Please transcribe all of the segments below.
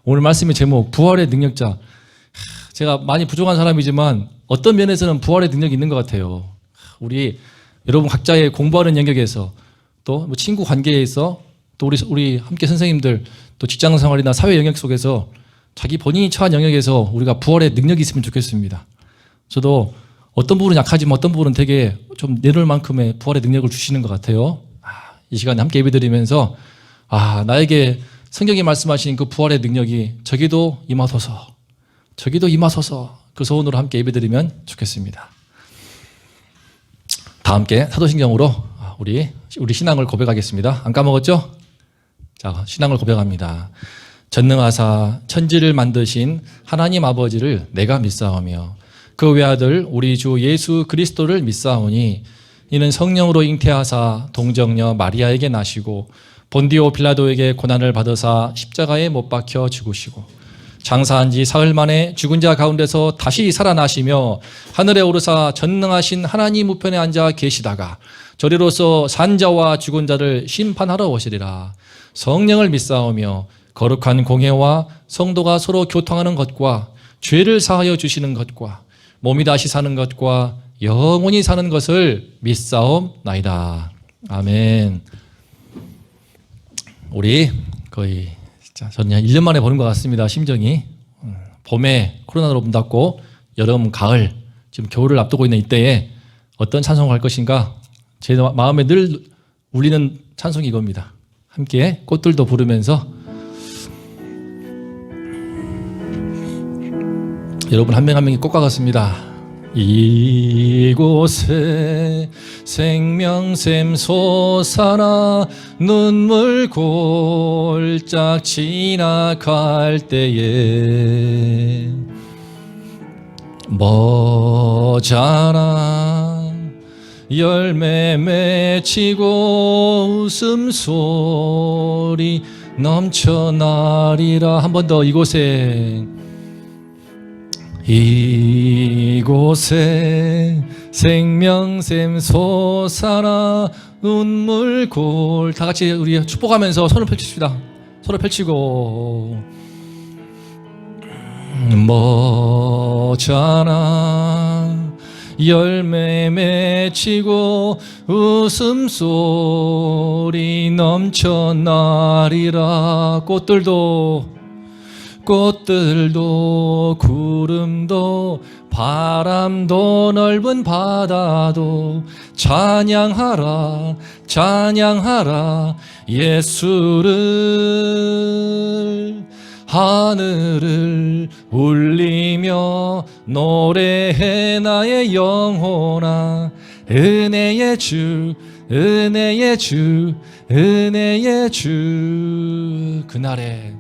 오늘 말씀의 제목 부활의 능력자. 제가 많이 부족한 사람이지만 어떤 면에서는 부활의 능력이 있는 것 같아요. 우리 여러분 각자의 공부하는 영역에서 또 뭐 친구 관계에서 또 우리 함께 선생님들 또 직장 생활이나 사회 영역 속에서 자기 본인이 처한 영역에서 우리가 부활의 능력이 있으면 좋겠습니다. 저도 어떤 부분은 약하지만 어떤 부분은 되게 좀 내놓을 만큼의 부활의 능력을 주시는 것 같아요. 이 시간에 함께 예배드리면서 나에게 성경이 말씀하신 그 부활의 능력이 저기도 임하소서, 저기도 임하소서, 그 소원으로 함께 예배드리면 좋겠습니다. 다 함께 사도신경으로 우리 신앙을 고백하겠습니다. 안 까먹었죠? 자, 신앙을 고백합니다. 전능하사 천지를 만드신 하나님 아버지를 내가 믿사오며 그 외아들 우리 주 예수 그리스도를 믿사오니 이는 성령으로 잉태하사 동정녀 마리아에게 나시고 본디오 빌라도에게 고난을 받으사 십자가에 못 박혀 죽으시고 장사한 지 사흘 만에 죽은 자 가운데서 다시 살아나시며 하늘에 오르사 전능하신 하나님 우편에 앉아 계시다가 저리로서 산자와 죽은 자를 심판하러 오시리라. 성령을 믿사오며 거룩한 공회와 성도가 서로 교통하는 것과 죄를 사하여 주시는 것과 몸이 다시 사는 것과 영원히 사는 것을 믿사옵나이다. 아멘. 우리 거의 저는 한 1년 만에 보는 것 같습니다. 심정이. 봄에 코로나로 문 닫고 여름, 가을, 지금 겨울을 앞두고 있는 이때에 어떤 찬송을 할 것인가 제 마음에 늘 울리는 찬송이 이겁니다. 함께 꽃들도 부르면서 여러분 한 명 한 명이 꽃과 같습니다. 이곳에 생명샘 솟아나 눈물 골짝 지나갈 때에 머자나 열매 맺히고 웃음소리 넘쳐나리라. 한 번 더 이곳에 생명샘 솟아나 눈물 골 다 같이 우리 축복하면서 손을 펼칩시다. 손을 펼치고 머자나 열매 맺히고 웃음소리 넘쳐나리라. 꽃들도 구름도 바람도 넓은 바다도 찬양하라 찬양하라 예수를. 하늘을 울리며 노래해 나의 영혼아. 은혜의 주 은혜의 주 은혜의 주. 그날에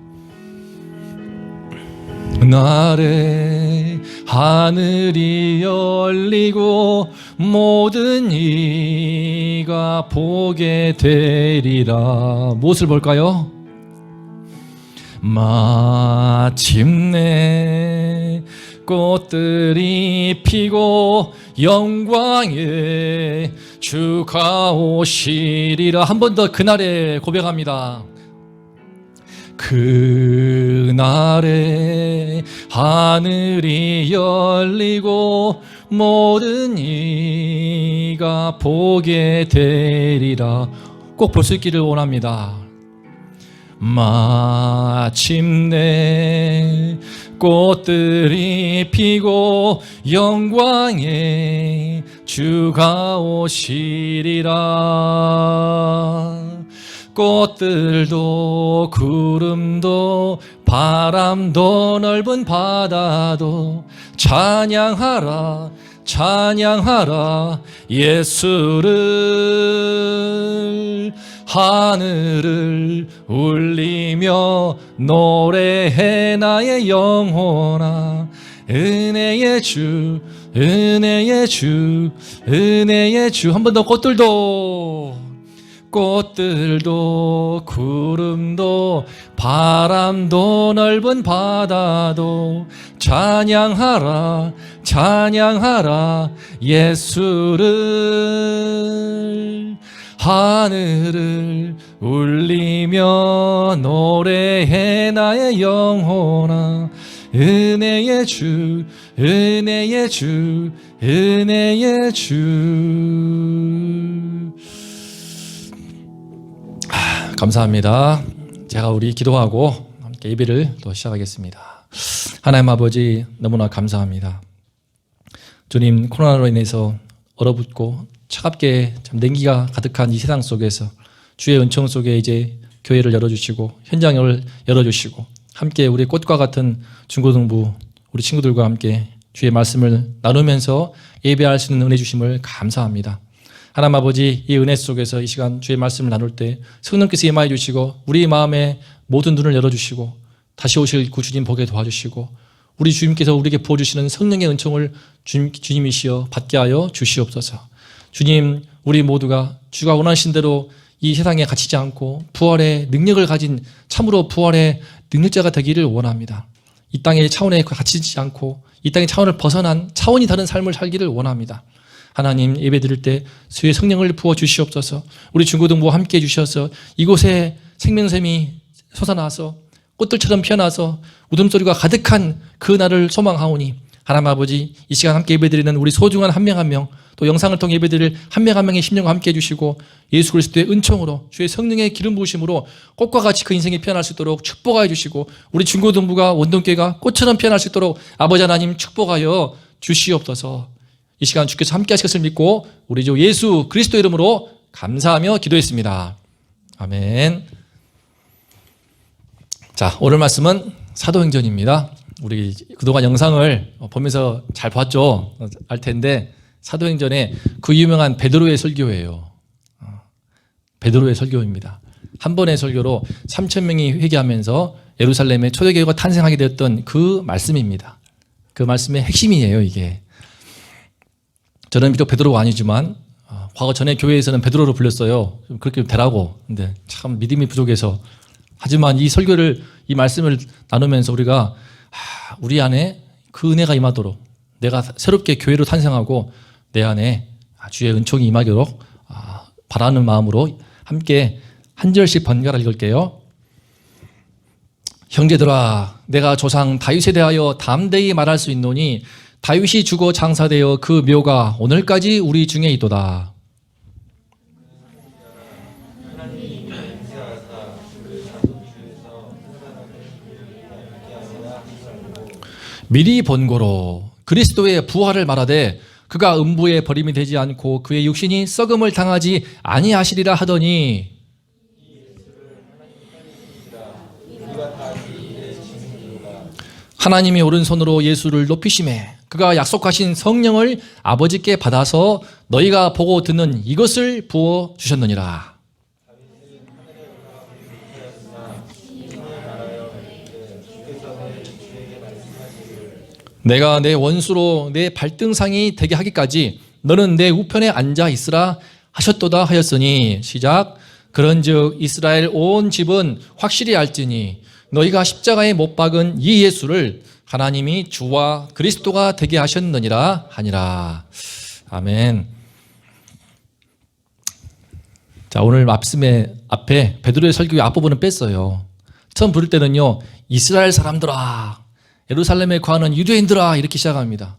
하늘이 열리고 모든 이가 보게 되리라. 무엇을 볼까요? 마침내 꽃들이 피고 영광의 주가 오시리라. 한 번 더 그날에 고백합니다. 그날에 하늘이 열리고 모든 이가 보게 되리라. 꼭 볼 수 있기를 원합니다. 마침내 꽃들이 피고 영광의 주가 오시리라. 꽃들도 구름도 바람도 넓은 바다도 찬양하라 찬양하라 예수를. 하늘을 울리며 노래해 나의 영혼아. 은혜의 주 은혜의 주 은혜의 주. 한 번 더 꽃들도 구름도 바람도 넓은 바다도 찬양하라 찬양하라 예수를. 하늘을 울리며 노래해 나의 영혼아. 은혜의 주, 은혜의 주, 은혜의 주. 감사합니다. 제가 우리 기도하고 함께 예배를 또 시작하겠습니다. 하나님 아버지, 너무나 감사합니다. 주님, 코로나로 인해서 얼어붙고 차갑게 참 냉기가 가득한 이 세상 속에서 주의 은총 속에 이제 교회를 열어주시고 현장을 열어주시고 함께 우리 꽃과 같은 중고등부 우리 친구들과 함께 주의 말씀을 나누면서 예배할 수 있는 은혜 주심을 감사합니다. 하나님 아버지, 이 은혜 속에서 이 시간 주의 말씀을 나눌 때 성령께서 임하여 주시고 우리 마음에 모든 눈을 열어주시고 다시 오실 구주님 보게 도와주시고 우리 주님께서 우리에게 부어주시는 성령의 은총을 주님이시여 받게 하여 주시옵소서. 주님, 우리 모두가 주가 원하신 대로 이 세상에 갇히지 않고 부활의 능력을 가진 참으로 부활의 능력자가 되기를 원합니다. 이 땅의 차원에 갇히지 않고 이 땅의 차원을 벗어난 차원이 다른 삶을 살기를 원합니다. 하나님, 예배 드릴 때 주의 성령을 부어 주시옵소서. 우리 중고등부와 함께 해주셔서 이곳에 생명샘이 솟아나서 꽃들처럼 피어나서 웃음소리가 가득한 그 날을 소망하오니 하나님 아버지, 이 시간 함께 예배드리는 우리 소중한 한 명 한 명, 또 영상을 통해 예배드릴 한 명 한 명의 심령과 함께 해주시고 예수 그리스도의 은총으로 주의 성령의 기름 부으심으로 꽃과 같이 그 인생이 피어날 수 있도록 축복하여 주시고 우리 중고등부가 원동교회가 꽃처럼 피어날 수 있도록 아버지 하나님 축복하여 주시옵소서. 이 시간 주께서 함께 하실 것을 믿고 우리 주 예수 그리스도 이름으로 감사하며 기도했습니다. 아멘. 자, 오늘 말씀은 사도행전입니다. 우리 그동안 영상을 보면서 잘 봤죠? 알 텐데 사도행전에 그 유명한 베드로의 설교예요. 베드로의 설교입니다. 한 번의 설교로 3,000명이 회개하면서 예루살렘에 초대교회가 탄생하게 되었던 그 말씀입니다. 그 말씀의 핵심이에요, 이게. 저는 비록 베드로가 아니지만 과거 전에 교회에서는 베드로로 불렸어요. 그렇게 되라고. 근데 참 믿음이 부족해서. 하지만 이 설교를, 이 말씀을 나누면서 우리가 우리 안에 그 은혜가 임하도록 내가 새롭게 교회로 탄생하고 내 안에 주의 은총이 임하도록 바라는 마음으로 함께 한 절씩 번갈아 읽을게요. 형제들아, 내가 조상 다윗에 대하여 담대히 말할 수 있노니 다윗이 죽어 장사되어 그 묘가 오늘까지 우리 중에 있도다. 미리 본고로 그리스도의 부활을 말하되 그가 음부에 버림이 되지 않고 그의 육신이 썩음을 당하지 아니하시리라 하더니 하나님이 오른손으로 예수를 높이심에 그가 약속하신 성령을 아버지께 받아서 너희가 보고 듣는 이것을 부어 주셨느니라. 내가 내 원수로 내 발등상이 되게 하기까지 너는 내 우편에 앉아 있으라 하셨도다 하였으니 시작. 그런즉 이스라엘 온 집은 확실히 알지니 너희가 십자가에 못 박은 이 예수를 하나님이 주와 그리스도가 되게 하셨느니라 하니라. 아멘. 자, 오늘 말씀의 앞에 베드로의 설교의 앞부분은 뺐어요. 처음 부를 때는요, 이스라엘 사람들아, 예루살렘에 거하는 유대인들아 이렇게 시작합니다.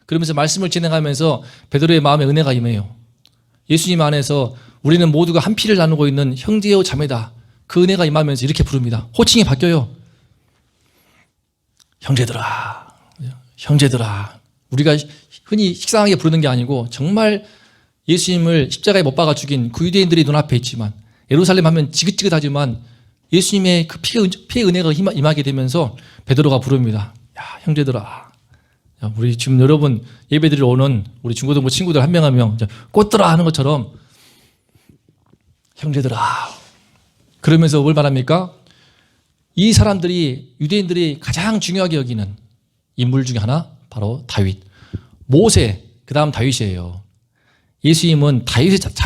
그러면서 말씀을 진행하면서 베드로의 마음에 은혜가 임해요. 예수님 안에서 우리는 모두가 한 피를 나누고 있는 형제요 자매다. 그 은혜가 임하면서 이렇게 부릅니다. 호칭이 바뀌어요. 형제들아, 형제들아. 우리가 흔히 식상하게 부르는 게 아니고 정말 예수님을 십자가에 못 박아 죽인 그 유대인들이 눈앞에 있지만 예루살렘 하면 지긋지긋하지만 예수님의 그 피의 은혜가 임하게 되면서 베드로가 부릅니다. 야, 형제들아. 야, 우리 지금 여러분 예배드리러 오는 우리 중고등부 친구들 한 명 한 명 꽃들아 하는 것처럼 형제들아. 그러면서 뭘 말합니까? 이 사람들이 유대인들이 가장 중요하게 여기는 인물 중에 하나 바로 다윗. 모세, 그 다음 다윗이에요. 예수님은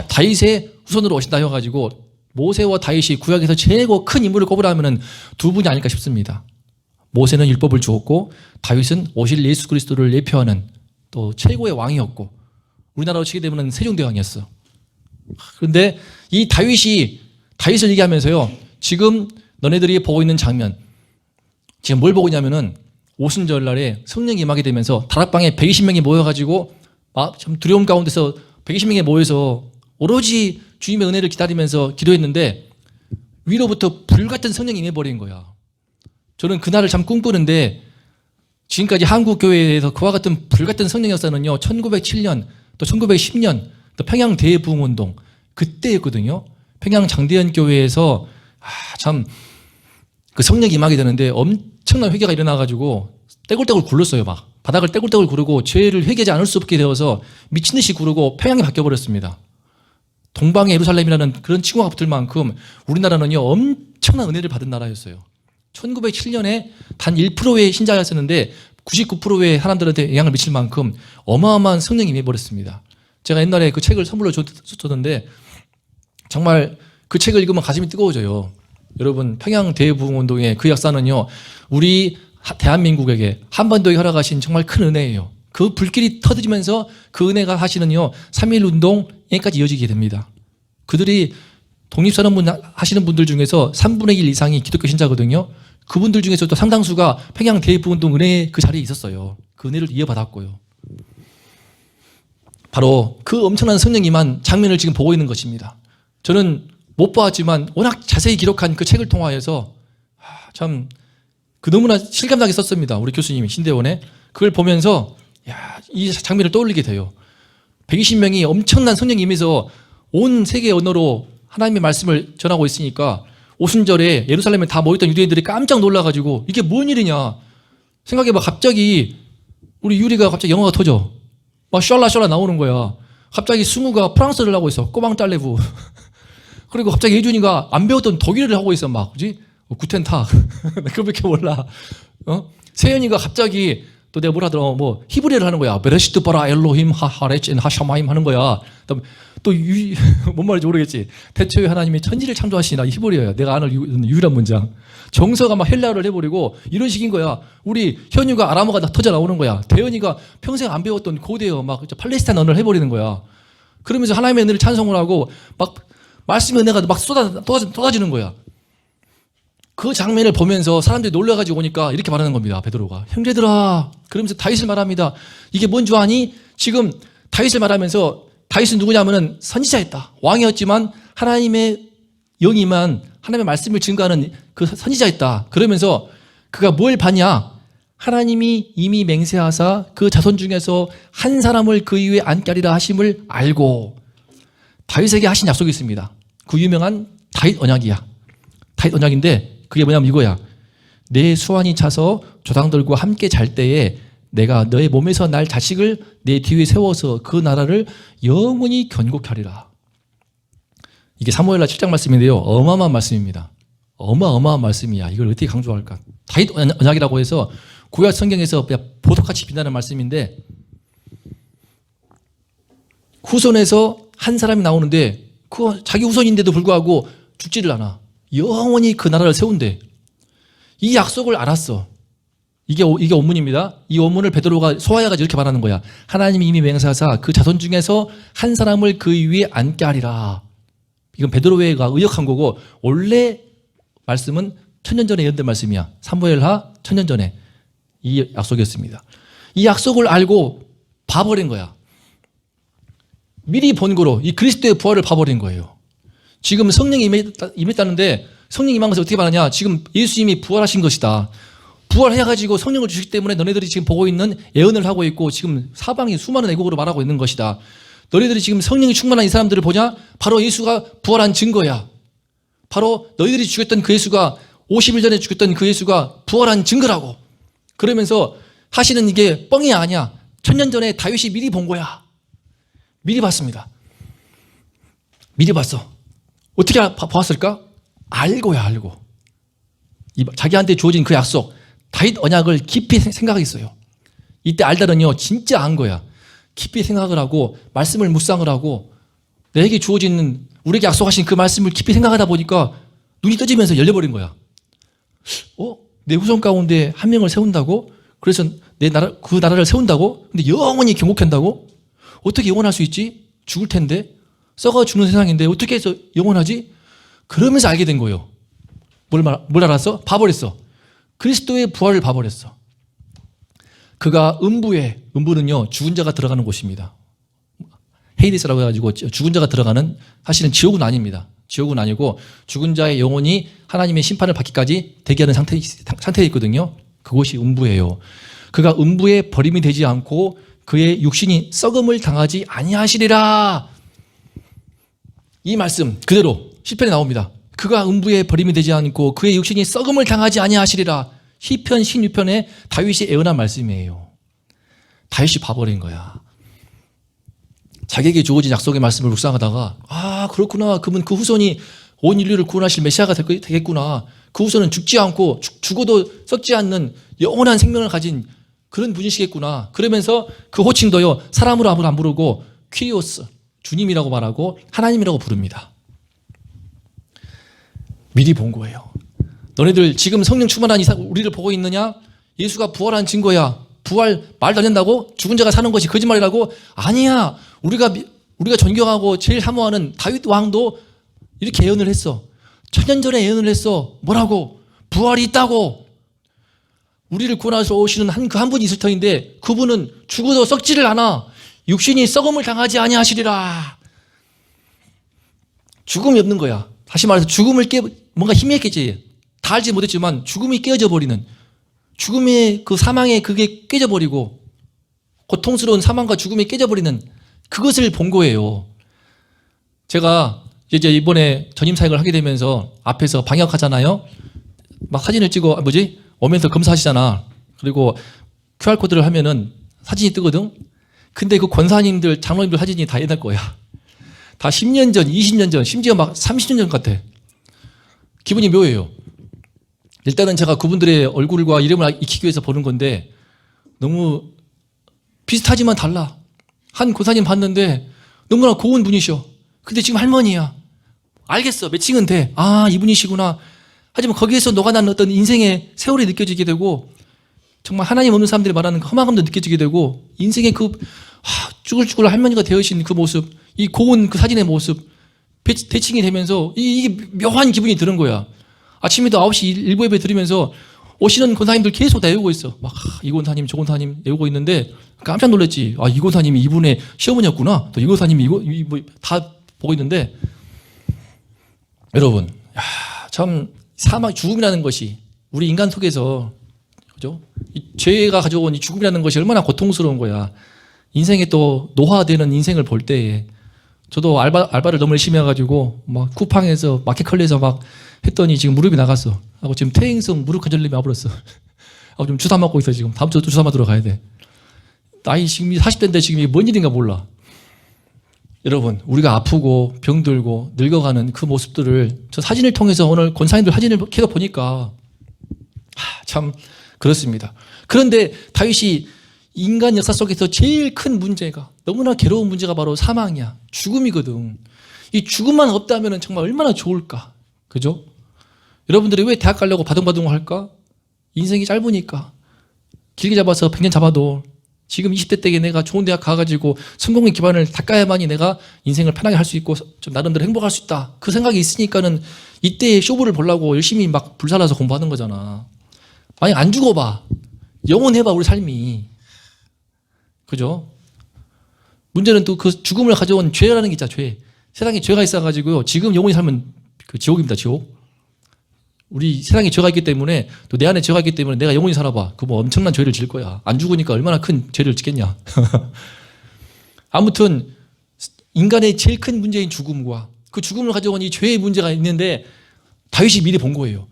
다윗의 후손으로 오신다 해가지고 모세와 다윗이 구약에서 최고 큰 인물을 꼽으라면 두 분이 아닐까 싶습니다. 모세는 율법을 주었고 다윗은 오실 예수 그리스도를 예표하는 또 최고의 왕이었고 우리나라로 치게 되면 세종대왕이었어. 그런데 이 다윗을 얘기하면서요. 지금 너네들이 보고 있는 장면, 지금 뭘 보고 있냐면은 오순절 날에 성령이 임하게 되면서 다락방에 120명이 모여가지고 참 두려움 가운데서 120명이 모여서 오로지 주님의 은혜를 기다리면서 기도했는데 위로부터 불같은 성령이 임해버린 거야. 저는 그날을 참 꿈꾸는데 지금까지 한국 교회에서 그와 같은 불같은 성령 역사는요 1907년 또 1910년 또 평양 대부흥운동 그때였거든요. 평양 장대현 교회에서 참 그 성령이 임하게 되는데 엄청난 회개가 일어나가지고 떼굴떼굴 굴렀어요. 막 바닥을 떼굴떼굴 구르고 죄를 회개하지 않을 수 없게 되어서 미친 듯이 구르고 평양이 바뀌어버렸습니다. 동방의 예루살렘이라는 그런 칭호가 붙을 만큼 우리나라는요 엄청난 은혜를 받은 나라였어요. 1907년에 단 1%의 신자였었는데 99%의 사람들한테 영향을 미칠 만큼 어마어마한 성령이 임해버렸습니다. 제가 옛날에 그 책을 선물로 줬었는데 정말 그 책을 읽으면 가슴이 뜨거워져요. 여러분 평양 대부흥운동의 그 역사는요 우리 대한민국에게 한반도에 허락하신 정말 큰 은혜예요. 그 불길이 터지면서 그 은혜가 하시는요 3.1운동에까지 이어지게 됩니다. 그들이 독립선언문 하시는 분들 중에서 3분의 1 이상이 기독교 신자거든요. 그분들 중에서도 상당수가 평양 대부흥운동 은혜의 그 자리에 있었어요. 그 은혜를 이어받았고요. 바로 그 엄청난 성령 임한 장면을 지금 보고 있는 것입니다. 저는 못 보았지만 워낙 자세히 기록한 그 책을 통하여서 참 그 너무나 실감나게 썼습니다. 우리 교수님이 신대원에 그걸 보면서 이 장면을 떠올리게 돼요. 120명이 엄청난 성령이 임해서 온 세계 언어로 하나님의 말씀을 전하고 있으니까 오순절에 예루살렘에 다 모였던 유대인들이 깜짝 놀라가지고 이게 뭔 일이냐 생각해봐. 갑자기 우리 유리가 갑자기 영어가 터져. 막 셜라 나오는 거야. 갑자기 승우가 프랑스어를 하고 있어. 꼬방 딸레부. 그리고 갑자기 예준이가 안 배웠던 독일어를 하고 있어. 막 그지? 구텐탁. 그거밖에 몰라. 세연이가 갑자기 또 내가 뭐라 하더라. 뭐 히브리어를 하는 거야. 베레시트 바라 엘로힘 하하레츠 하샤마임 하는 거야. 또 뭔 말인지 모르겠지. 태초에 하나님이 천지를 창조하시나 이 히브리어야. 내가 아는 유일한 문장. 정서가 막 헬라어를 해버리고 이런 식인 거야. 우리 현유가 아람어가 다 터져 나오는 거야. 대현이가 평생 안 배웠던 고대어 막 팔레스타인 언어를 해버리는 거야. 그러면서 하나님의 은혜를 찬송을 하고 막 말씀의 은혜가 막 쏟아지는 거야. 그 장면을 보면서 사람들이 놀라가지고 오니까 이렇게 말하는 겁니다. 베드로가. 형제들아. 그러면서 다윗을 말합니다. 이게 뭔 줄 아니? 지금 다윗을 말하면서 다윗은 누구냐면은 선지자였다. 왕이었지만 하나님의 영이만 하나님의 말씀을 증거하는 그 선지자였다. 그러면서 그가 뭘 봤냐? 하나님이 이미 맹세하사 그 자손 중에서 한 사람을 그 이후에 앉게 하리라 하심을 알고 다윗에게 하신 약속이 있습니다. 그 유명한 다윗 언약이야. 다윗 언약인데 그게 뭐냐면 이거야. 내 수완이 차서 조상들과 함께 잘 때에 내가 너의 몸에서 날 자식을 내 뒤에 세워서 그 나라를 영원히 견고케 하리라. 이게 사무엘하 7장 말씀인데요. 어마어마한 말씀입니다. 어마어마한 말씀이야. 이걸 어떻게 강조할까? 다윗 언약이라고 해서 구약 성경에서 그냥 보석같이 빛나는 말씀인데 후손에서 한 사람이 나오는데 그 자기 후손인데도 불구하고 죽지를 않아. 영원히 그 나라를 세운대. 이 약속을 알았어. 이게 원문입니다. 이 원문을 베드로가 소화해가지고 이렇게 말하는 거야. 하나님이 이미 맹세하사 그 자손 중에서 한 사람을 그 위에 앉게 하리라. 이건 베드로가 의역한 거고 원래 말씀은 천년 전에 예언된 말씀이야. 사무엘하 천년 전에 이 약속이었습니다. 이 약속을 알고 봐버린 거야. 미리 본 거로 이 그리스도의 부활을 봐버린 거예요. 지금 성령이 임했다는데 성령이 임한 것을 어떻게 말하냐? 지금 예수님이 부활하신 것이다. 부활해가지고 성령을 주시기 때문에 너네들이 지금 보고 있는 예언을 하고 있고 지금 사방이 수많은 애국으로 말하고 있는 것이다. 너희들이 지금 성령이 충만한 이 사람들을 보냐? 바로 예수가 부활한 증거야. 바로 너희들이 죽였던 그 예수가 50일 전에 죽였던 그 예수가 부활한 증거라고. 그러면서 하시는 이게 뻥이 아니야. 천년 전에 다윗이 미리 본 거야. 미리 봤습니다. 미리 봤어. 어떻게 봤을까? 알고야 알고. 자기한테 주어진 그 약속 다윗 언약을 깊이 생각했어요. 이때 알다는요 진짜 안 거야. 깊이 생각을 하고 말씀을 묵상을 하고 내게 주어진 우리에게 약속하신 그 말씀을 깊이 생각하다 보니까 눈이 떠지면서 열려버린 거야. 내 후손 가운데 한 명을 세운다고? 그래서 그 나라를 세운다고? 근데 영원히 경고한다고? 어떻게 영원할 수 있지? 죽을 텐데 썩어 죽는 세상인데 어떻게 해서 영원하지? 그러면서 알게 된 거예요. 뭘 알았어? 봐버렸어. 그리스도의 부활을 봐버렸어. 그가 음부는요, 죽은 자가 들어가는 곳입니다. 헤이디스라고 해가지고 죽은 자가 들어가는, 사실은 지옥은 아닙니다. 지옥은 아니고 죽은 자의 영혼이 하나님의 심판을 받기까지 대기하는 상태에 있거든요. 그곳이 음부예요. 그가 음부에 버림이 되지 않고 그의 육신이 썩음을 당하지 아니하시리라. 이 말씀 그대로 시편에 나옵니다. 그가 음부에 버림이 되지 않고 그의 육신이 썩음을 당하지 아니하시리라. 시편 16편에 다윗이 애언한 말씀이에요. 다윗이 봐버린 거야. 자기에게 주어진 약속의 말씀을 묵상하다가, 아, 그렇구나. 그분 그 후손이 온 인류를 구원하실 메시아가 되겠구나. 그 후손은 죽지 않고 죽어도 썩지 않는 영원한 생명을 가진 그런 분이시겠구나. 그러면서 그 호칭도요, 사람으로 안 부르고 퀴리오스, 주님이라고 말하고 하나님이라고 부릅니다. 미리 본 거예요. 너네들 지금 성령 충만한 우리를 보고 있느냐? 예수가 부활한 증거야. 부활 말도 안 된다고? 죽은 자가 사는 것이 거짓말이라고? 아니야. 우리가 존경하고 제일 사모하는 다윗 왕도 이렇게 예언을 했어. 1000년 전에 예언을 했어. 뭐라고? 부활이 있다고. 우리를 구원하셔 오시는 한 분이 있을 터인데 그분은 죽어도 썩지를 않아. 육신이 썩음을 당하지 아니하시리라. 죽음이 없는 거야. 다시 말해서 죽음을 뭔가 희미했겠지. 다 알지 못했지만 죽음이 깨어져 버리는, 죽음의 그 사망의 그게 깨져버리고 고통스러운 사망과 죽음이 깨져버리는 그것을 본 거예요. 제가 이제 이번에 전임 사역을 하게 되면서 앞에서 방역하잖아요. 막 사진을 찍어 오면서 검사하시잖아. 그리고 QR코드를 하면은 사진이 뜨거든. 근데 그 권사님들, 장로님들 사진이 다 옛날 거야. 다 10년 전, 20년 전, 심지어 막 30년 전 같아. 기분이 묘해요. 일단은 제가 그분들의 얼굴과 이름을 익히기 위해서 보는 건데 너무 비슷하지만 달라. 한 권사님 봤는데 너무나 고운 분이셔. 근데 지금 할머니야. 알겠어. 매칭은 돼. 아, 이분이시구나. 하지만 거기에서 녹아난 어떤 인생의 세월이 느껴지게 되고 정말 하나님 없는 사람들이 말하는 그 험악함도 느껴지게 되고 인생의 그 쭈글쭈글 할머니가 되어신 그 모습, 이 고운 그 사진의 모습 대칭이 되면서 이게 묘한 기분이 드는 거야. 아침에도 9시 일부 예배 드리면서 오시는 권사님들 계속 다 외우고 있어. 막 이 권사님 저 권사님 외우고 있는데 깜짝 놀랐지. 아, 이 권사님이 이분의 시어머니였구나. 또 이 권사님이 다 보고 있는데 여러분, 참 사망, 죽음이라는 것이 우리 인간 속에서, 그죠? 이 죄가 가져온 이 죽음이라는 것이 얼마나 고통스러운 거야. 인생에 또 노화되는 인생을 볼 때에 저도 알바를 너무 열심히 해가지고 막 쿠팡에서 마켓컬리에서 막 했더니 지금 무릎이 나갔어. 하고 지금 퇴행성 무릎 관절염이 와버렸어. 하고 지금 주사 맞고 있어. 지금 다음 주에 또 주사 맞으러 가야 돼. 나이 지금 40대인데 지금 이게 뭔 일인가 몰라. 여러분, 우리가 아프고 병들고 늙어가는 그 모습들을 저 사진을 통해서 오늘 권사님들 사진을 계속 보니까 참 그렇습니다. 그런데 다윗이 인간 역사 속에서 제일 큰 문제가, 너무나 괴로운 문제가 바로 사망이야. 죽음이거든. 이 죽음만 없다면 정말 얼마나 좋을까. 그죠? 여러분들이 왜 대학 가려고 바둥바둥 할까? 인생이 짧으니까. 길게 잡아서 100년 잡아도 지금 20대 때에 내가 좋은 대학 가가지고 성공의 기반을 닦아야만이 내가 인생을 편하게 할 수 있고 좀 나름대로 행복할 수 있다. 그 생각이 있으니까는 이때의 쇼부를 보려고 열심히 막 불살라서 공부하는 거잖아. 만약 안 죽어봐. 영원해봐, 우리 삶이. 그죠? 문제는 또 그 죽음을 가져온 죄라는 게 있잖아, 죄. 세상에 죄가 있어가지고요. 지금 영원히 살면 그 지옥입니다, 지옥. 우리 세상에 죄가 있기 때문에 또 내 안에 죄가 있기 때문에 내가 영원히 살아봐. 그거 뭐 엄청난 죄를 질 거야. 안 죽으니까 얼마나 큰 죄를 짓겠냐. 아무튼 인간의 제일 큰 문제인 죽음과 그 죽음을 가져온 이 죄의 문제가 있는데 다윗이 미리 본 거예요.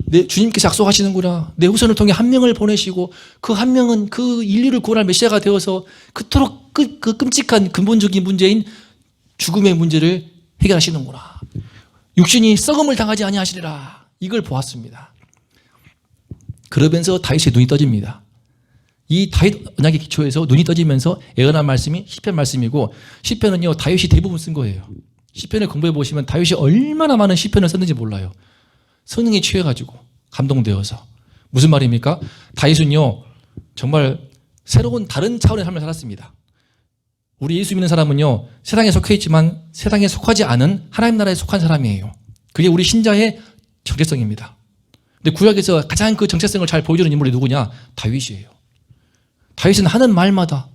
내 주님께서 약속하시는구나. 내 후손을 통해 한 명을 보내시고 그 한 명은 그 인류를 구원할 메시아가 되어서 그토록 그 끔찍한 근본적인 문제인 죽음의 문제를 해결하시는구나. 육신이 썩음을 당하지 아니하시리라. 이걸 보았습니다. 그러면서 다윗의 눈이 떠집니다. 이 다윗 언약의 기초에서 눈이 떠지면서 예언한 말씀이 시편 말씀이고, 시편은요 다윗이 대부분 쓴 거예요. 시편을 공부해 보시면 다윗이 얼마나 많은 시편을 썼는지 몰라요. 성령에 취해가지고 감동되어서. 무슨 말입니까? 다윗은요 정말 새로운 다른 차원의 삶을 살았습니다. 우리 예수 믿는 사람은요, 세상에 속해 있지만 세상에 속하지 않은 하나님 나라에 속한 사람이에요. 그게 우리 신자의 정체성입니다. 근데 구약에서 가장 그 정체성을 잘 보여주는 인물이 누구냐? 다윗이에요. 다윗은 하는 말마다,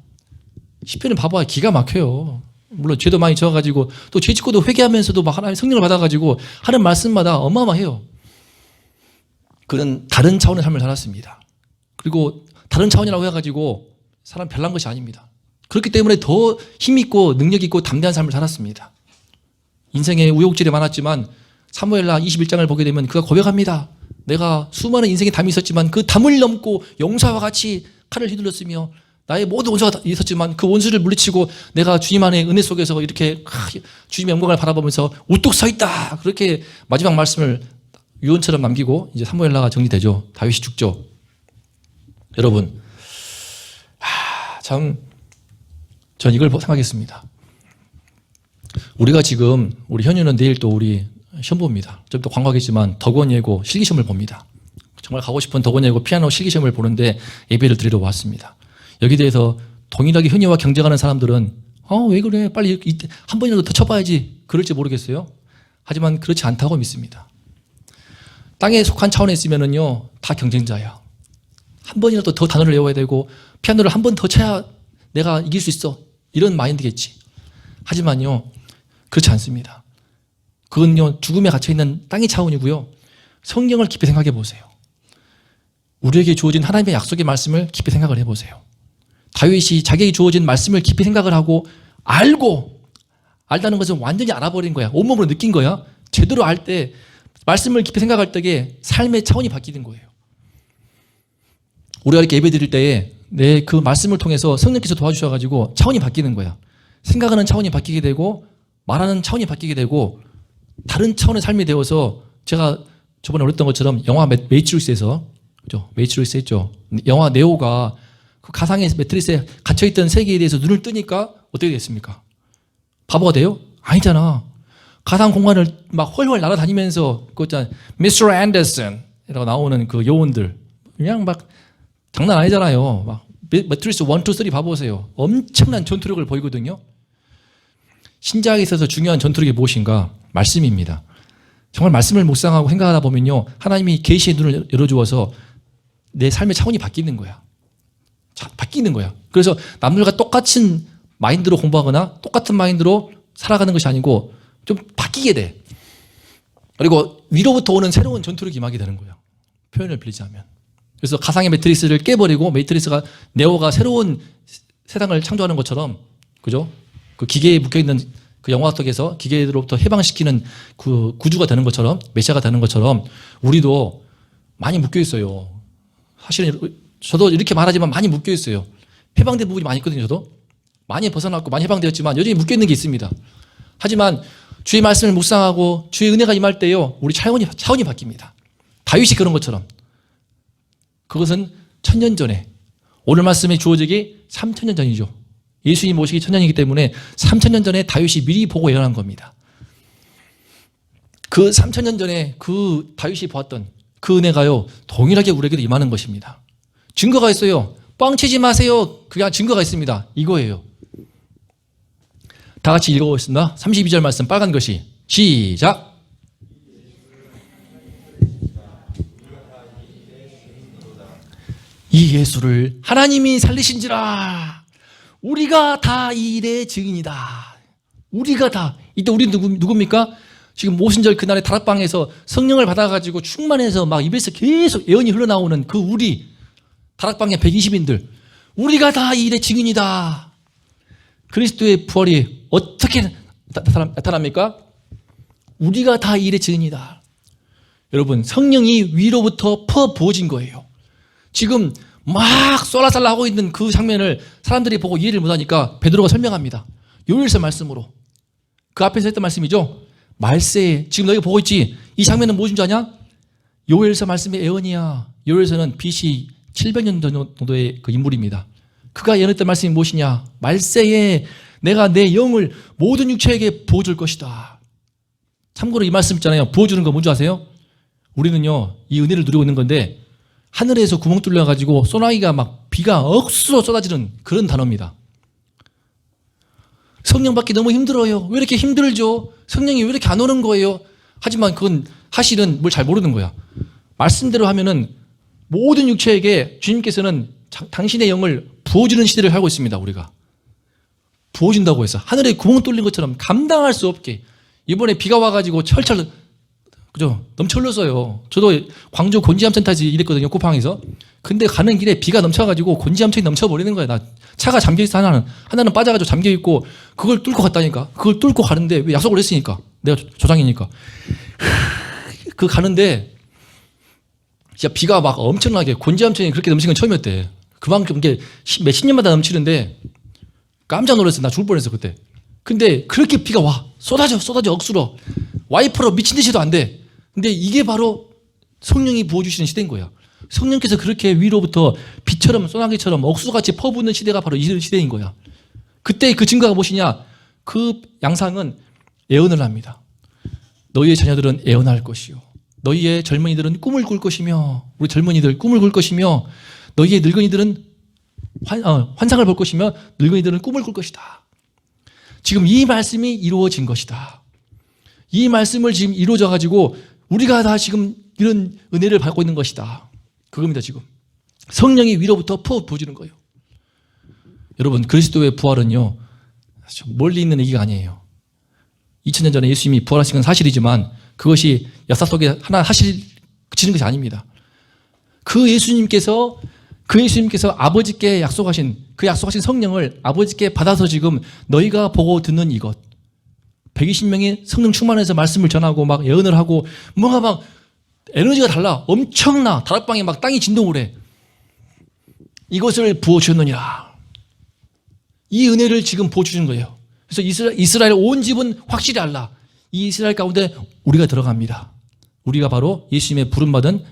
시편을 봐봐야 기가 막혀요. 물론 죄도 많이 져가지고 또 죄 짓고도 회개하면서도 막 하나님의 성령을 받아가지고 하는 말씀마다 어마어마해요. 그는 다른 차원의 삶을 살았습니다. 그리고 다른 차원이라고 해가지고 사람 별난 것이 아닙니다. 그렇기 때문에 더 힘있고 능력있고 담대한 삶을 살았습니다. 인생에 우여곡절이 많았지만 사무엘하 21장을 보게 되면 그가 고백합니다. 내가 수많은 인생의 담이 있었지만 그 담을 넘고 용사와 같이 칼을 휘둘렀으며 나의 모든 원수가 있었지만 그 원수를 물리치고 내가 주님 안의 은혜 속에서 이렇게 주님의 영광을 바라보면서 우뚝 서 있다. 그렇게 마지막 말씀을 유언처럼 남기고 이제 사무엘하가 정리되죠. 다윗이 죽죠. 여러분, 참 전 이걸 생각했습니다. 우리가 지금 우리 현유는 내일 또 우리 시험 봅니다. 좀 더 광고하겠지만 덕원예고 실기시험을 봅니다. 정말 가고 싶은 덕원예고 피아노 실기시험을 보는데 예배를 드리러 왔습니다. 여기 대해서 동일하게 현유와 경쟁하는 사람들은 왜 그래? 빨리 한 번이라도 더 쳐봐야지. 그럴지 모르겠어요. 하지만 그렇지 않다고 믿습니다. 땅에 속한 차원에 있으면은요, 다 경쟁자야. 한 번이라도 더 단어를 외워야 되고 피아노를 한 번 더 쳐야 내가 이길 수 있어. 이런 마인드겠지. 하지만요, 그렇지 않습니다. 그건요, 죽음에 갇혀있는 땅의 차원이고요. 성경을 깊이 생각해 보세요. 우리에게 주어진 하나님의 약속의 말씀을 깊이 생각을 해보세요. 다윗이 자기에게 주어진 말씀을 깊이 생각을 하고 알다는 것은 완전히 알아버린 거야. 온몸으로 느낀 거야. 제대로 알 때 말씀을 깊이 생각할 때에 삶의 차원이 바뀌는 거예요. 우리가 이렇게 예배 드릴 때에 내 그 말씀을 통해서 성령께서 도와주셔가지고 차원이 바뀌는 거야. 생각하는 차원이 바뀌게 되고 말하는 차원이 바뀌게 되고 다른 차원의 삶이 되어서 제가 저번에 올렸던 것처럼 영화 매트릭스에서 그죠? 매트릭스 했죠. 영화 네오가 그 가상의 매트릭스에 갇혀있던 세계에 대해서 눈을 뜨니까 어떻게 됐습니까? 바보가 돼요? 아니잖아. 가상 공간을 막 훨훨 날아다니면서 그 있잖아, 미스터 앤더슨이라고 나오는 그 요원들 그냥 막 장난 아니잖아요. 막 매트릭스 1, 2, 3 봐보세요. 엄청난 전투력을 보이거든요. 신자에게 있어서 중요한 전투력이 무엇인가? 말씀입니다. 정말 말씀을 묵상하고 생각하다 보면요, 하나님이 계시의 눈을 열어주어서 내 삶의 차원이 바뀌는 거야. 바뀌는 거야. 그래서 남들과 똑같은 마인드로 공부하거나 똑같은 마인드로 살아가는 것이 아니고 좀 바뀌게 돼. 그리고 위로부터 오는 새로운 전투력이 임하게 되는 거예요. 표현을 빌리자면. 그래서 가상의 매트릭스를 깨버리고 매트릭스가 네오가 새로운 세상을 창조하는 것처럼, 그죠? 그 기계에 묶여있는 그 영화 속에서 기계로부터 해방시키는 그 구주가 되는 것처럼, 메시아가 되는 것처럼 우리도 많이 묶여있어요. 사실은 저도 이렇게 말하지만 많이 묶여있어요. 해방된 부분이 많이 있거든요. 저도 많이 벗어났고 많이 해방되었지만 여전히 묶여있는 게 있습니다. 하지만 주의 말씀을 묵상하고 주의 은혜가 임할 때요, 우리 차원이 바뀝니다. 다윗이 그런 것처럼. 그것은 1000년 전에, 오늘 말씀이 주어지기 3000년 전이죠. 예수님 모시기 1000년이기 때문에 3000년 전에 다윗이 미리 보고 예언한 겁니다. 그 3000년 전에 그 다윗이 보았던 그 은혜가요, 동일하게 우리에게도 임하는 것입니다. 증거가 있어요. 뻥치지 마세요. 그게 증거가 있습니다. 이거예요. 다 같이 읽어보겠습니다. 32절 말씀 빨간 것이. 시작. 이 예수를 하나님이 살리신지라. 우리가 다 이 일의 증인이다. 우리가 다. 이때 우리는 누굽니까? 지금 모순절 그날의 다락방에서 성령을 받아가지고 충만해서 막 입에서 계속 예언이 흘러나오는 그 우리 다락방의 120인들. 우리가 다 이 일의 증인이다. 그리스도의 부활이 어떻게 나타납니까? 우리가 다 이 일의 증인이다. 여러분, 성령이 위로부터 부어진 거예요. 지금 막 쏠라살라 하고 있는 그 장면을 사람들이 보고 이해를 못하니까 베드로가 설명합니다. 요엘서 말씀으로. 그 앞에서 했던 말씀이죠. 말세에 지금 너희가 보고 있지. 이 장면은 무엇인 줄 아냐? 요엘서 말씀의 예언이야. 요엘서는 BC 700년 정도의 그 인물입니다. 그가 예언했던 말씀이 무엇이냐? 말세에 내가 내 영을 모든 육체에게 부어줄 것이다. 참고로 이 말씀 있잖아요. 부어주는 거 뭔지 아세요? 우리는요, 이 은혜를 누리고 있는 건데 하늘에서 구멍 뚫려가지고 소나기가 막 비가 억수로 쏟아지는 그런 단어입니다. 성령 받기 너무 힘들어요. 왜 이렇게 힘들죠? 성령이 왜 이렇게 안 오는 거예요? 하지만 그건 사실은 뭘 잘 모르는 거야. 말씀대로 하면은 모든 육체에게 주님께서는 당신의 영을 부어주는 시대를 살고 있습니다. 우리가 부어준다고 해서 하늘에 구멍 뚫린 것처럼 감당할 수 없게. 이번에 비가 와가지고 철철 그죠? 넘쳐 흘렀어요. 저도 광주 곤지암센터에서 일했거든요. 쿠팡에서. 근데 가는 길에 비가 넘쳐가지고 곤지암천이 넘쳐버리는 거야. 나 차가 잠겨있어. 하나는 빠져가지고 잠겨있고 그걸 뚫고 갔다니까. 그걸 뚫고 가는데 왜 약속을 했으니까. 내가 조장이니까. 그 가는데 진짜 비가 막 엄청나게 곤지암천이 그렇게 넘치는 건 처음이었대. 그만큼 이게 몇십 년마다 넘치는데 깜짝 놀랐어. 나 죽을 뻔했어 그때. 근데 그렇게 비가 와. 쏟아져 억수로. 와이퍼로 미친 듯이도 안 돼. 근데 이게 바로 성령이 부어주시는 시대인 거야. 성령께서 그렇게 위로부터 비처럼 소나기처럼 억수같이 퍼붓는 시대가 바로 이 시대인 거야. 그때 그 증거가 무엇이냐? 그 양상은 예언을 합니다. 너희의 자녀들은 예언할 것이요. 너희의 젊은이들은 꿈을 꿀 것이며, 우리 젊은이들 꿈을 꿀 것이며, 너희의 늙은이들은 환상을 볼 것이며, 늙은이들은 꿈을 꿀 것이다. 지금 이 말씀이 이루어진 것이다. 이 말씀을 지금 이루어져 가지고 우리가 다 지금 이런 은혜를 받고 있는 것이다. 그겁니다. 지금 성령이 위로부터 부어주는 거예요. 여러분, 그리스도의 부활은요 멀리 있는 얘기가 아니에요. 2000년 전에 예수님이 부활하신 건 사실이지만 그것이 역사 속에 하나 사실 그치는 것이 아닙니다. 그 예수님께서 아버지께 약속하신 성령을 아버지께 받아서 지금 너희가 보고 듣는 이것, 120명이 성령 충만해서 말씀을 전하고 막 예언을 하고 뭔가 막 에너지가 달라. 엄청나. 다락방에 막 땅이 진동을 해. 이것을 부어주셨느니라. 이 은혜를 지금 부어주신 거예요. 그래서 이스라엘 온 집은 확실히 알라. 이 이스라엘 가운데 우리가 들어갑니다. 우리가 바로 예수님의 부름받은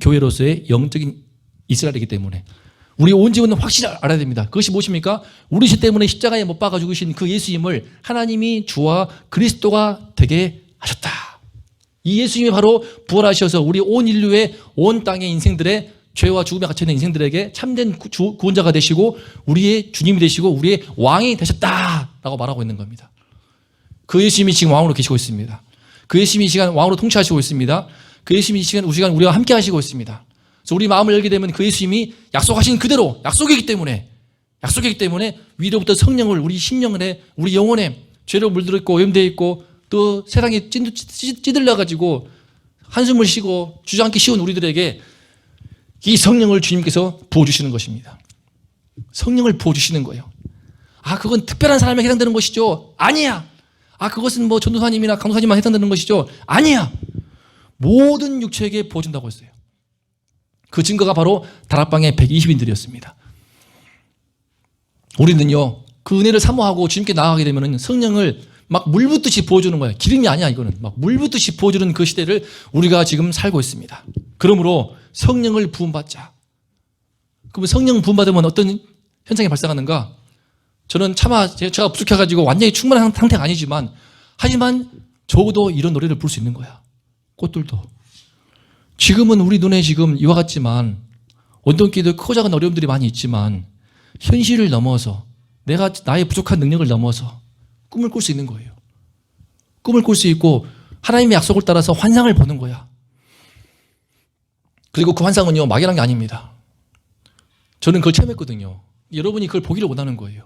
교회로서의 영적인 이스라엘이기 때문에 우리 온 집은 확실히 알아야 됩니다. 그것이 무엇입니까? 우리 죄 때문에 십자가에 못 박아 죽으신 그 예수님을 하나님이 주와 그리스도가 되게 하셨다. 이 예수님이 바로 부활하셔서 우리 온 인류의 온 땅의 인생들의 죄와 죽음에 갇혀있는 인생들에게 참된 구원자가 되시고 우리의 주님이 되시고 우리의 왕이 되셨다라고 말하고 있는 겁니다. 그 예수님이 지금 왕으로 계시고 있습니다. 그 예수님이 이 시간 왕으로 통치하시고 있습니다. 그 예수님이 이 시간 우리와 함께 하시고 있습니다. 그래서 우리 마음을 열게 되면 그 예수님이 약속하신 그대로 약속이기 때문에 위로부터 성령을 우리 심령에 우리 영혼에 죄로 물들어 있고 오염되어 있고 또 세상에 찌들려가지고 한숨을 쉬고 주저앉기 쉬운 우리들에게 이 성령을 주님께서 부어주시는 것입니다. 성령을 부어주시는 거예요. 아, 그건 특별한 사람에게 해당되는 것이죠. 아니야. 아, 그것은 뭐 전도사님이나 강도사님만 해당되는 것이죠. 아니야. 모든 육체에게 부어준다고 했어요. 그 증거가 바로 다락방의 120인들이었습니다. 우리는요, 그 은혜를 사모하고 주님께 나아가게 되면 성령을 막 물붓듯이 부어주는 거예요. 기름이 아니야, 이거는. 막 물붓듯이 부어주는 그 시대를 우리가 지금 살고 있습니다. 그러므로 성령을 부음받자. 그러면 성령 부음받으면 어떤 현상이 발생하는가? 저는 차마 제가 부족해가지고 완전히 충분한 상태가 아니지만, 하지만 적어도 이런 노래를 부를 수 있는 거야. 꽃들도. 지금은 우리 눈에 지금 이와 같지만, 원동기도 크고 작은 어려움들이 많이 있지만, 현실을 넘어서, 나의 부족한 능력을 넘어서 꿈을 꿀 수 있는 거예요. 꿈을 꿀 수 있고, 하나님의 약속을 따라서 환상을 보는 거야. 그리고 그 환상은요, 막연한 게 아닙니다. 저는 그걸 체험했거든요. 여러분이 그걸 보기를 원하는 거예요.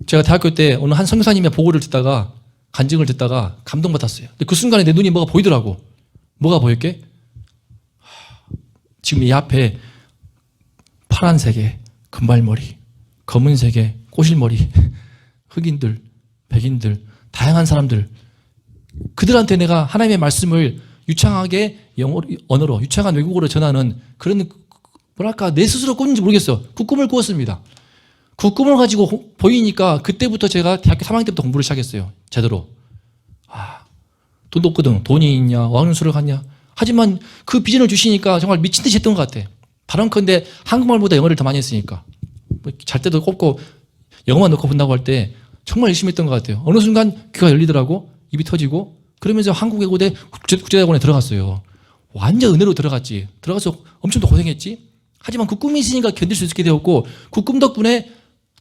제가 대학교 때 어느 한 선교사님의 보고를 듣다가, 간증을 듣다가 감동받았어요. 근데 그 순간에 내 눈이 뭐가 보이더라고. 뭐가 보였게? 지금 이 앞에 파란색의 금발머리, 검은색의 꼬실머리, 흑인들, 백인들, 다양한 사람들, 그들한테 내가 하나님의 말씀을 유창하게 언어로, 유창한 외국어로 전하는 그런, 뭐랄까, 내 스스로 꿨는지 모르겠어. 그 꿈을 꾸었습니다. 그 꿈을 가지고 보이니까 그때부터 제가 대학교 3학년 때부터 공부를 시작했어요. 제대로. 돈도 없거든. 돈이 있냐, 어학연수를 갔냐. 하지만 그 비전을 주시니까 정말 미친 듯이 했던 것 같아. 바람컨대 한국말보다 영어를 더 많이 했으니까. 잘 때도 꼽고 영어만 넣고 본다고 할 때 정말 열심히 했던 것 같아요. 어느 순간 귀가 열리더라고. 입이 터지고. 그러면서 한국외고대 국제대학원에 들어갔어요. 완전 은혜로 들어갔지. 들어가서 엄청 더 고생했지. 하지만 그 꿈이 있으니까 견딜 수 있게 되었고, 그 꿈 덕분에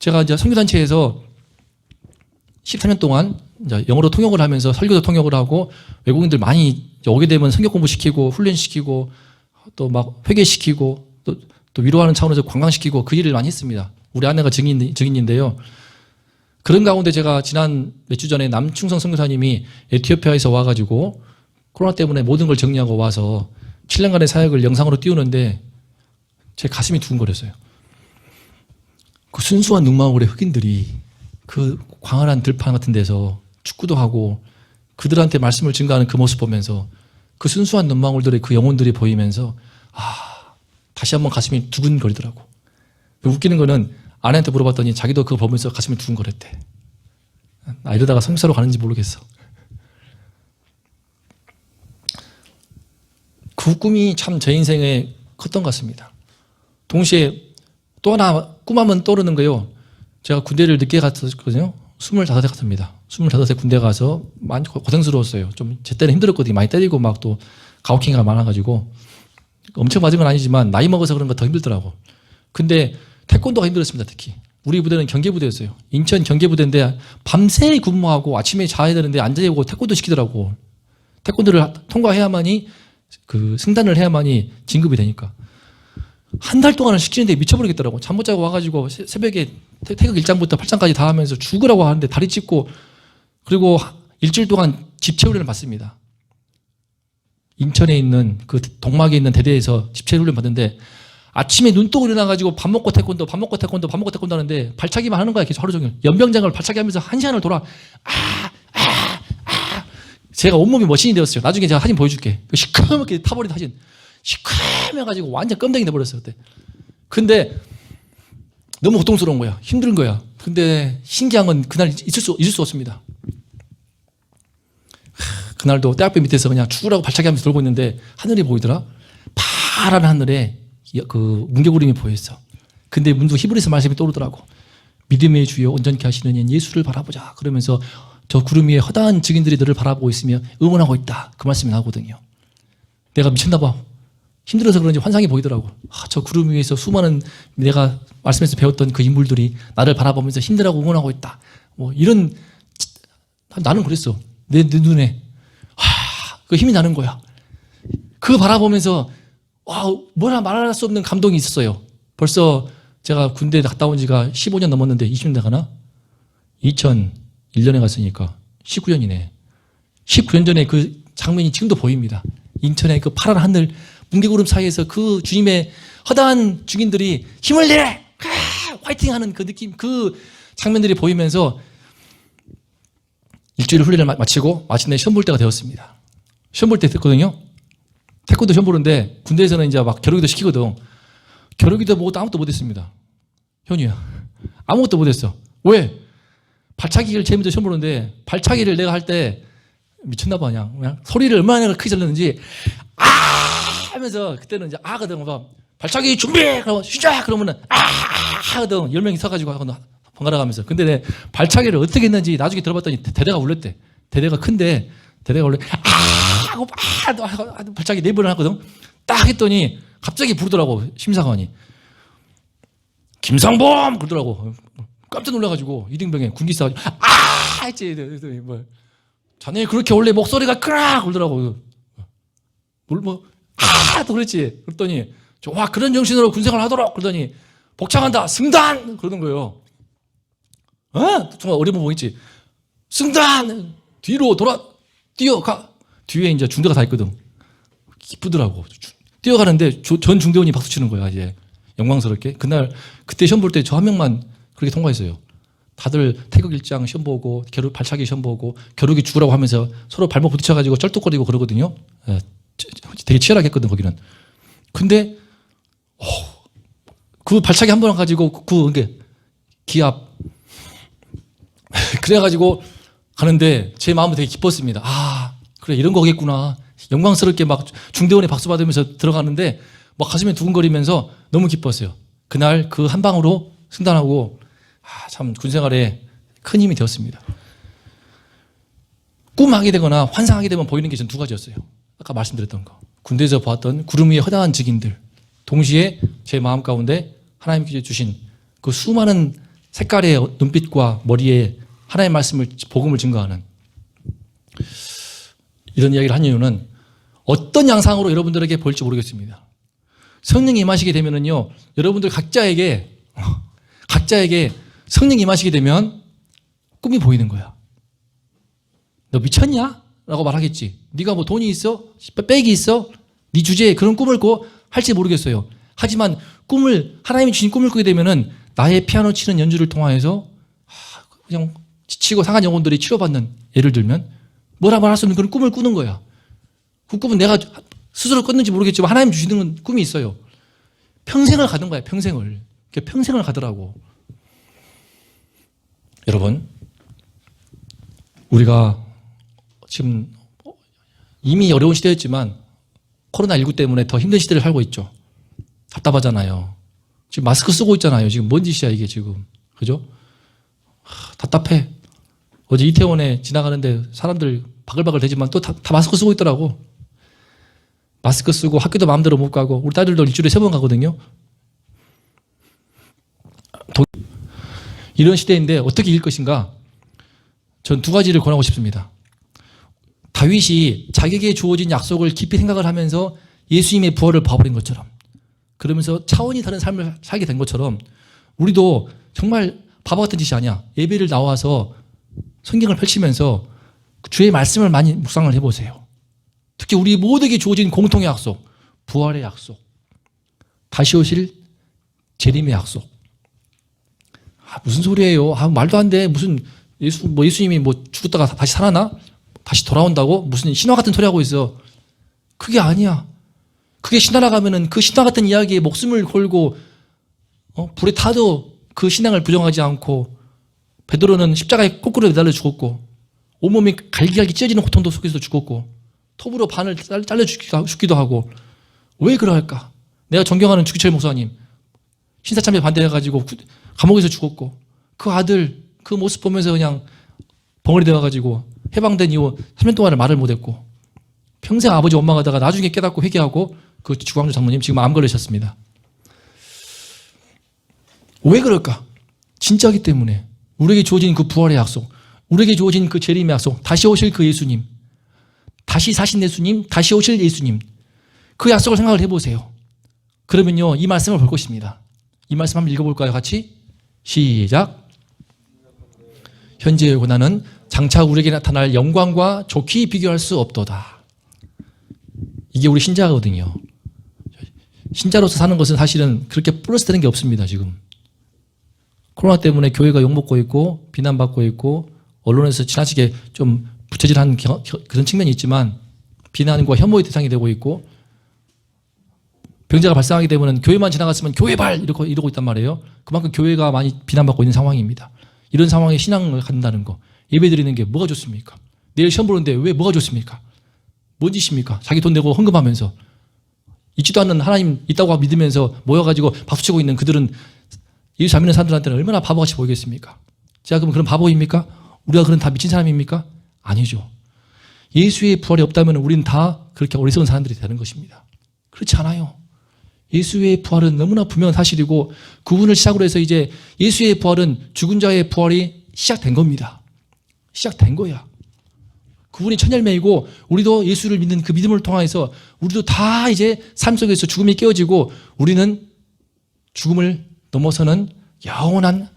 제가 이제 선교단체에서 13년 동안 이제 영어로 통역을 하면서 설교도 통역을 하고 외국인들 많이 오게 되면 성경 공부시키고 훈련시키고 또 막 회개시키고 또 위로하는 차원에서 관광시키고 그 일을 많이 했습니다. 우리 아내가 증인인데요. 그런 가운데 제가 지난 몇 주 전에 남충성 선교사님이 에티오피아에서 와가지고 코로나 때문에 모든 걸 정리하고 와서 7년간의 사역을 영상으로 띄우는데 제 가슴이 두근거렸어요. 그 순수한 눈망울의 흑인들이 그 광활한 들판 같은 데서 축구도 하고 그들한테 말씀을 증거하는 그 모습 보면서 그 순수한 눈망울들의 그 영혼들이 보이면서 다시 한번 가슴이 두근거리더라고. 웃기는 거는 아내한테 물어봤더니 자기도 그거 보면서 가슴이 두근거렸대. 이러다가 성사로 가는지 모르겠어. 그 꿈이 참 제 인생에 컸던 것 같습니다. 동시에 또 하나 꿈 한번 떠오르는 거요. 제가 군대를 늦게 갔었거든요. 25세 같습니다. 25세 군대 가서 많이 고생스러웠어요. 좀 제 때는 힘들었거든요. 많이 때리고 막 또 가혹행위가 많아가지고 엄청 맞은 건 아니지만 나이 먹어서 그런 거 더 힘들더라고. 근데 태권도가 힘들었습니다. 특히 우리 부대는 경계부대였어요. 인천 경계부대인데 밤새 근무하고 아침에 자야 되는데 앉아있고 태권도 시키더라고. 태권도를 통과해야만이 그 승단을 해야만이 진급이 되니까 한 달 동안을 시키는데 미쳐버리겠더라고. 잠 못 자고 와가지고 새벽에 태극 1장부터 8장까지 다 하면서 죽으라고 하는데 다리 찢고 그리고 일주일 동안 집체훈련을 받습니다. 인천에 있는 그 동막에 있는 대대에서 집체훈련 받는데 아침에 눈 뜨고 일어나가지고 밥 먹고 태권도 하는데 발차기만 하는 거야. 계속 하루 종일. 연병장을 발차기 하면서 1시간을 돌아. 제가 온몸이 머신이 되었어요. 나중에 제가 사진 보여줄게. 시커멓게 타버린 사진. 시커매가지고 완전 껌댕이 돼버렸어요. 그때. 근데 너무 고통스러운 거야. 힘든 거야. 근데 신기한 건 그날 잊을 수 없습니다. 그날도 떼학배 밑에서 그냥 죽으라고 발차기 하면서 돌고 있는데 하늘이 보이더라. 파란 하늘에 그 뭉게구름이 보였어. 근데 문득 히브리서 말씀이 떠오르더라고. 믿음의 주여 온전케 하시는 인 예수를 바라보자. 그러면서 저 구름 위에 허다한 증인들이 너를 바라보고 있으며 응원하고 있다. 그 말씀이 나오거든요. 내가 미쳤나 봐. 힘들어서 그런지 환상이 보이더라고. 저 구름 위에서 수많은 내가 말씀에서 배웠던 그 인물들이 나를 바라보면서 힘들어하고 응원하고 있다. 뭐 이런 나는 그랬어. 내 눈에 그 힘이 나는 거야. 그거 바라보면서 뭐라 말할 수 없는 감동이 있었어요. 벌써 제가 군대 갔다 온 지가 15년 넘었는데 20년 가나? 2001년에 갔으니까 19년이네. 19년 전에 그 장면이 지금도 보입니다. 인천의 그 파란 하늘 뭉게구름 사이에서 그 주님의 허다한 증인들이 힘을 내! 화이팅 하는 그 느낌, 그 장면들이 보이면서 일주일 훈련을 마치고 마침내 시험 볼 때가 되었습니다. 시험 볼 때 됐거든요. 태권도 시험 보는데 군대에서는 이제 막 겨루기도 시키거든. 겨루기도 뭐도 아무것도 못했습니다. 현우야. 아무것도 못했어. 왜? 발차기를 제일 먼저 시험 보는데 발차기를 내가 할 때 미쳤나 봐. 그냥 소리를 얼마나 크게 질렀는지 하면서 그때는 이제 거든. 발차기 준비! 그러면 시작! 그러면은 하거든. 10명이 서가지고 하거든. 번갈아 가면서. 근데 내 발차기를 어떻게 했는지 나중에 들어봤더니 대대가 울렸대. 대대가 큰데 대대가 울려 하고 발차기 4번을 하거든. 딱 했더니 갑자기 부르더라고. 심사관이. 김상범! 그러더라고. 깜짝 놀라가지고 이등병에 군기사 했지. 뭐 자네 그렇게 원래 목소리가 크라! 그러더라고. 또 그랬지. 그랬더니 와 그런 정신으로 군생활 하도록 그러더니 복창한다 승단 그러는 거예요. 정말 어려운 거 있지. 승단 뒤로 돌아 뛰어가. 뒤에 이제 중대가 다 있거든. 기쁘더라고. 뛰어가는데 전 중대원이 박수 치는 거야. 이제 영광스럽게. 그때 시험 볼 때 저 한 명만 그렇게 통과했어요. 다들 태극 일장 시험 보고 발차기 시험 보고 겨루기 죽으라고 하면서 서로 발목 부딪혀가지고 쩔뚝거리고 그러거든요. 되게 치열하게 했거든 거기는. 근데 그 발차기 한 번 가지고 그게 기합 그래가지고 가는데 제 마음은 되게 기뻤습니다. 그래 이런 거겠구나. 영광스럽게 막 중대원에 박수 받으면서 들어가는데 막 가슴이 두근거리면서 너무 기뻤어요. 그날 그 한 방으로 승단하고 참 군생활에 큰 힘이 되었습니다. 꿈하게 되거나 환상하게 되면 보이는 게 전 2가지였어요. 아까 말씀드렸던 거. 군대에서 보았던 구름 위의 허다한 직인들. 동시에 제 마음 가운데 하나님께서 주신 그 수많은 색깔의 눈빛과 머리에 하나님의 말씀을, 복음을 증거하는. 이런 이야기를 한 이유는 어떤 양상으로 여러분들에게 보일지 모르겠습니다. 성령이 임하시게 되면은요, 여러분들 각자에게 성령이 임하시게 되면 꿈이 보이는 거야. 너 미쳤냐? 라고 말하겠지. 네가 뭐 돈이 있어? 백이 있어? 네 주제에 그런 꿈을 꿔? 할지 모르겠어요. 하지만 하나님이 주신 꿈을 꾸게 되면은 나의 피아노 치는 연주를 통하여서 그냥 지치고 상한 영혼들이 치료받는, 예를 들면 뭐라 말할 수 없는 그런 꿈을 꾸는 거야. 그 꿈은 내가 스스로 꿨는지 모르겠지만 하나님 주시는 꿈이 있어요. 평생을 가는 거야, 평생을. 평생을 가더라고. 여러분, 우리가 지금 이미 어려운 시대였지만 코로나19 때문에 더 힘든 시대를 살고 있죠. 답답하잖아요. 지금 마스크 쓰고 있잖아요. 지금 뭔 짓이야 이게 지금. 그죠? 답답해. 어제 이태원에 지나가는데 사람들 바글바글 되지만 또 다 마스크 쓰고 있더라고. 마스크 쓰고 학교도 마음대로 못 가고, 우리 딸들도 일주일에 3번 가거든요. 이런 시대인데 어떻게 이길 것인가? 전 2가지를 권하고 싶습니다. 다윗이 자기에게 주어진 약속을 깊이 생각을 하면서 예수님의 부활을 봐버린 것처럼, 그러면서 차원이 다른 삶을 살게 된 것처럼 우리도 정말 바보 같은 짓이 아니야. 예배를 나와서 성경을 펼치면서 주의 말씀을 많이 묵상을 해보세요. 특히 우리 모두에게 주어진 공통의 약속, 부활의 약속, 다시 오실 재림의 약속. 무슨 소리예요? 말도 안 돼. 무슨 예수님이 죽었다가 다시 살아나? 다시 돌아온다고? 무슨 신화 같은 소리 하고 있어. 그게 아니야. 그게 신화라 가면은 그 신화 같은 이야기에 목숨을 걸고 불에 타도 그 신앙을 부정하지 않고, 베드로는 십자가에 거꾸로 매달려 죽었고, 온몸이 갈기갈기 찢어지는 고통도 속에서 죽었고, 톱으로 반을 잘려 죽기도 하고. 왜 그럴까? 내가 존경하는 주기철 목사님, 신사참배 반대해가지고 감옥에서 죽었고, 그 아들 그 모습 보면서 그냥 벙어리 되어가지고 해방된 이후 3년 동안을 말을 못했고, 평생 아버지 원망하다가 나중에 깨닫고 회개하고, 그 주광주 장모님 지금 암 걸리셨습니다. 왜 그럴까? 진짜기 때문에. 우리에게 주어진 그 부활의 약속, 우리에게 주어진 그 재림의 약속, 다시 오실 그 예수님, 다시 사신 예수님, 다시 오실 예수님, 그 약속을 생각을 해보세요. 그러면요, 이 말씀을 볼 것입니다. 이 말씀 한번 읽어볼까요? 같이? 시작. 현재의 고난은 장차 우리에게 나타날 영광과 좋게 비교할 수 없도다. 이게 우리 신자거든요. 신자로서 사는 것은 사실은 그렇게 플러스 되는 게 없습니다. 지금 코로나 때문에 교회가 욕먹고 있고 비난받고 있고, 언론에서 지나치게 좀 부채질한 그런 측면이 있지만, 비난과 혐오의 대상이 되고 있고, 병자가 발생하게 되면 교회만 지나갔으면 교회발 이러고 있단 말이에요. 그만큼 교회가 많이 비난받고 있는 상황입니다. 이런 상황에 신앙을 갖는다는 거, 예배 드리는 게 뭐가 좋습니까? 내일 시험 보는데 왜 뭐가 좋습니까? 뭔 짓입니까? 자기 돈 내고 헌금하면서, 있지도 않는 하나님 있다고 믿으면서 모여가지고 박수치고 있는 그들은, 예수 잘 믿는 사람들한테는 얼마나 바보같이 보이겠습니까? 제가 그럼 그런 바보입니까? 우리가 그런 다 미친 사람입니까? 아니죠. 예수의 부활이 없다면 우리는 다 그렇게 어리석은 사람들이 되는 것입니다. 그렇지 않아요. 예수의 부활은 너무나 분명한 사실이고, 그분을 시작으로 해서 이제 예수의 부활은 죽은 자의 부활이 시작된 겁니다. 시작된 거야. 그분이 첫 열매이고, 우리도 예수를 믿는 그 믿음을 통해서 우리도 다 이제 삶 속에서 죽음이 깨어지고, 우리는 죽음을 넘어서는 영원한,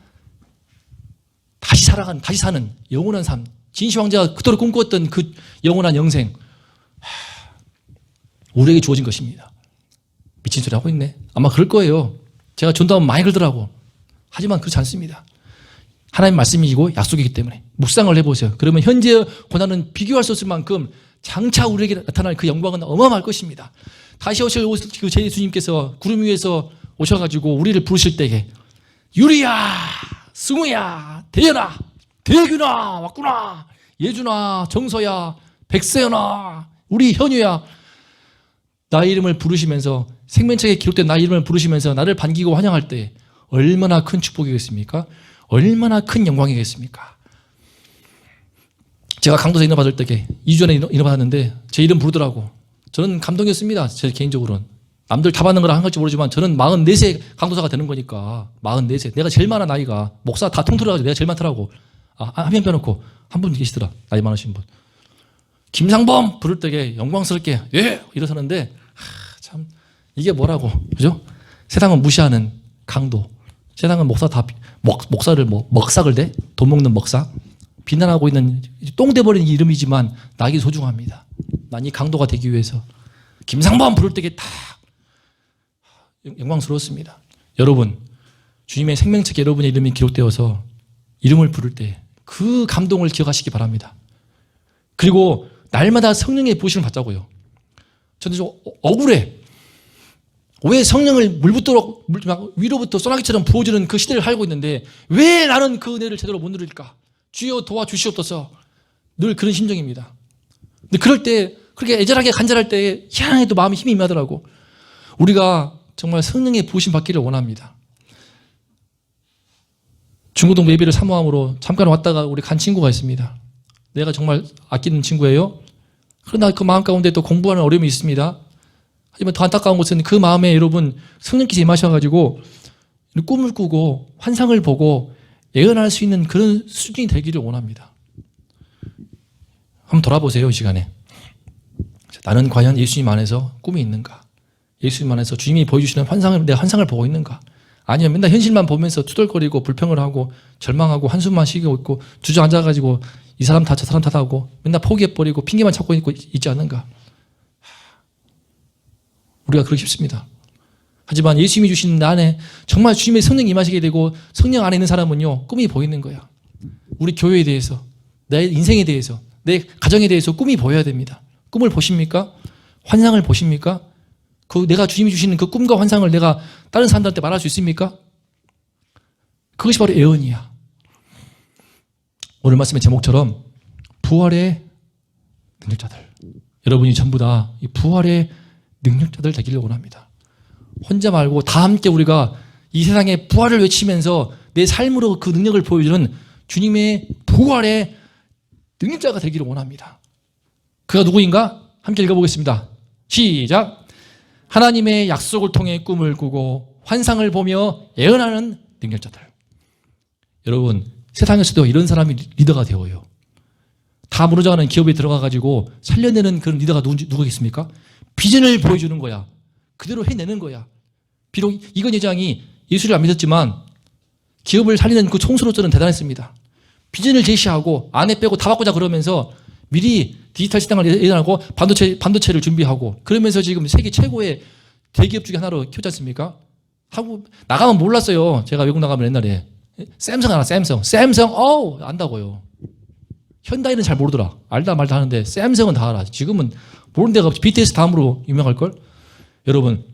다시 사는 영원한 삶, 진시황제가 그토록 꿈꾸었던 그 영원한 영생, 우리에게 주어진 것입니다. 미친 소리 하고 있네. 아마 그럴 거예요. 제가 전도하면 많이 그러더라고. 하지만 그렇지 않습니다. 하나님 말씀이고 약속이기 때문에 묵상을 해보세요. 그러면 현재의 고난은 비교할 수 없을 만큼 장차 우리에게 나타날 그 영광은 어마어마할 것입니다. 다시 오실 그 제 예수님께서 구름 위에서 오셔가지고 우리를 부르실 때에, 유리야, 승우야, 대연아, 대규나 왔구나, 예준아, 정서야, 백세연아, 우리 현유야, 나의 이름을 부르시면서, 생명책에 기록된 나의 이름을 부르시면서 나를 반기고 환영할 때 얼마나 큰 축복이겠습니까? 얼마나 큰 영광이겠습니까? 제가 강도사 인화 받을 때 2주 전에 인화 받았는데 제 이름 부르더라고. 저는 감동이었습니다. 제 개인적으로는. 남들 다 받는 거라 한 걸지 모르지만 저는 44세 강도사가 되는 거니까. 44세. 내가 제일 많아, 나이가. 목사 다 통틀어가지고 내가 제일 많더라고. 한 명 빼놓고 한 분 계시더라. 나이 많으신 분. 김상범 부를 때에 영광스럽게 예 일어서는데 참 이게 뭐라고 그죠? 세상은 무시하는 강도. 세상은 목사를 먹삭을 대? 돈 먹는 먹삭? 비난하고 있는 똥돼버린 이름이지만 낙이 소중합니다. 난 이 강도가 되기 위해서 김상범 부를 때에 다 영광스러웠습니다. 여러분 주님의 생명책에 여러분의 이름이 기록되어서 이름을 부를 때 그 감동을 기억하시기 바랍니다. 그리고 날마다 성령의 부으심을 받자고요. 저는 좀 억울해. 왜 성령을 위로부터 소나기처럼 부어주는 그 시대를 살고 있는데 왜 나는 그 은혜를 제대로 못 누릴까? 주여 도와주시옵소서. 늘 그런 심정입니다. 근데 그럴 때 그렇게 애절하게 간절할 때 희한하게도 마음이 힘이 임하더라고. 우리가 정말 성령의 부으심 받기를 원합니다. 중고등 예배를 사모함으로 잠깐 왔다가 우리 간 친구가 있습니다. 내가 정말 아끼는 친구예요. 그러나 그 마음 가운데 또 공부하는 어려움이 있습니다. 하지만 더 안타까운 것은 그 마음에 여러분 성령께서 임하셔가지고 꿈을 꾸고 환상을 보고 예언할 수 있는 그런 수준이 되기를 원합니다. 한번 돌아보세요. 이 시간에 나는 과연 예수님 안에서 꿈이 있는가? 예수님 안에서 주님이 보여주시는 내가 환상을 보고 있는가? 아니면 맨날 현실만 보면서 투덜거리고 불평을 하고 절망하고 한숨만 쉬고 있고 주저앉아가지고 이 사람 탓 저 사람 탓하고 맨날 포기해버리고 핑계만 찾고 있지 않는가? 우리가 그러기 쉽습니다. 하지만 예수님이 주신 나 안에 정말 주님의 성령이 임하시게 되고 성령 안에 있는 사람은요 꿈이 보이는 거야. 우리 교회에 대해서, 내 인생에 대해서, 내 가정에 대해서 꿈이 보여야 됩니다. 꿈을 보십니까? 환상을 보십니까? 내가 주님이 주시는 그 꿈과 환상을 내가 다른 사람들한테 말할 수 있습니까? 그것이 바로 예언이야. 오늘 말씀의 제목처럼 부활의 능력자들. 여러분이 전부 다 이 부활의 능력자들 되기를 원합니다. 혼자 말고 다 함께 우리가 이 세상에 부활을 외치면서 내 삶으로 그 능력을 보여주는 주님의 부활의 능력자가 되기를 원합니다. 그가 누구인가? 함께 읽어보겠습니다. 시작! 하나님의 약속을 통해 꿈을 꾸고 환상을 보며 예언하는 능력자들. 여러분 세상에서도 이런 사람이 리더가 되어요. 다 무너져가는 기업에 들어가가지고 살려내는 그런 리더가 누구겠습니까? 비전을 보여주는 거야. 그대로 해내는 거야. 비록 이건 회장이 예수를 안 믿었지만 기업을 살리는 그 총수로서는 대단했습니다. 비전을 제시하고 안에 빼고 다 바꾸자 그러면서 미리 디지털 시장을 예언하고 반도체를 준비하고 그러면서 지금 세계 최고의 대기업 중에 하나로 키우지 않습니까? 하고 나가면 몰랐어요. 제가 외국 나가면 옛날에 샘성 알아. 샘성 안다고요. 현다이는 잘 모르더라. 알다 말다 하는데 샘성은 다 알아. 지금은 모르는 데가 없지. BTS 다음으로 유명할걸? 여러분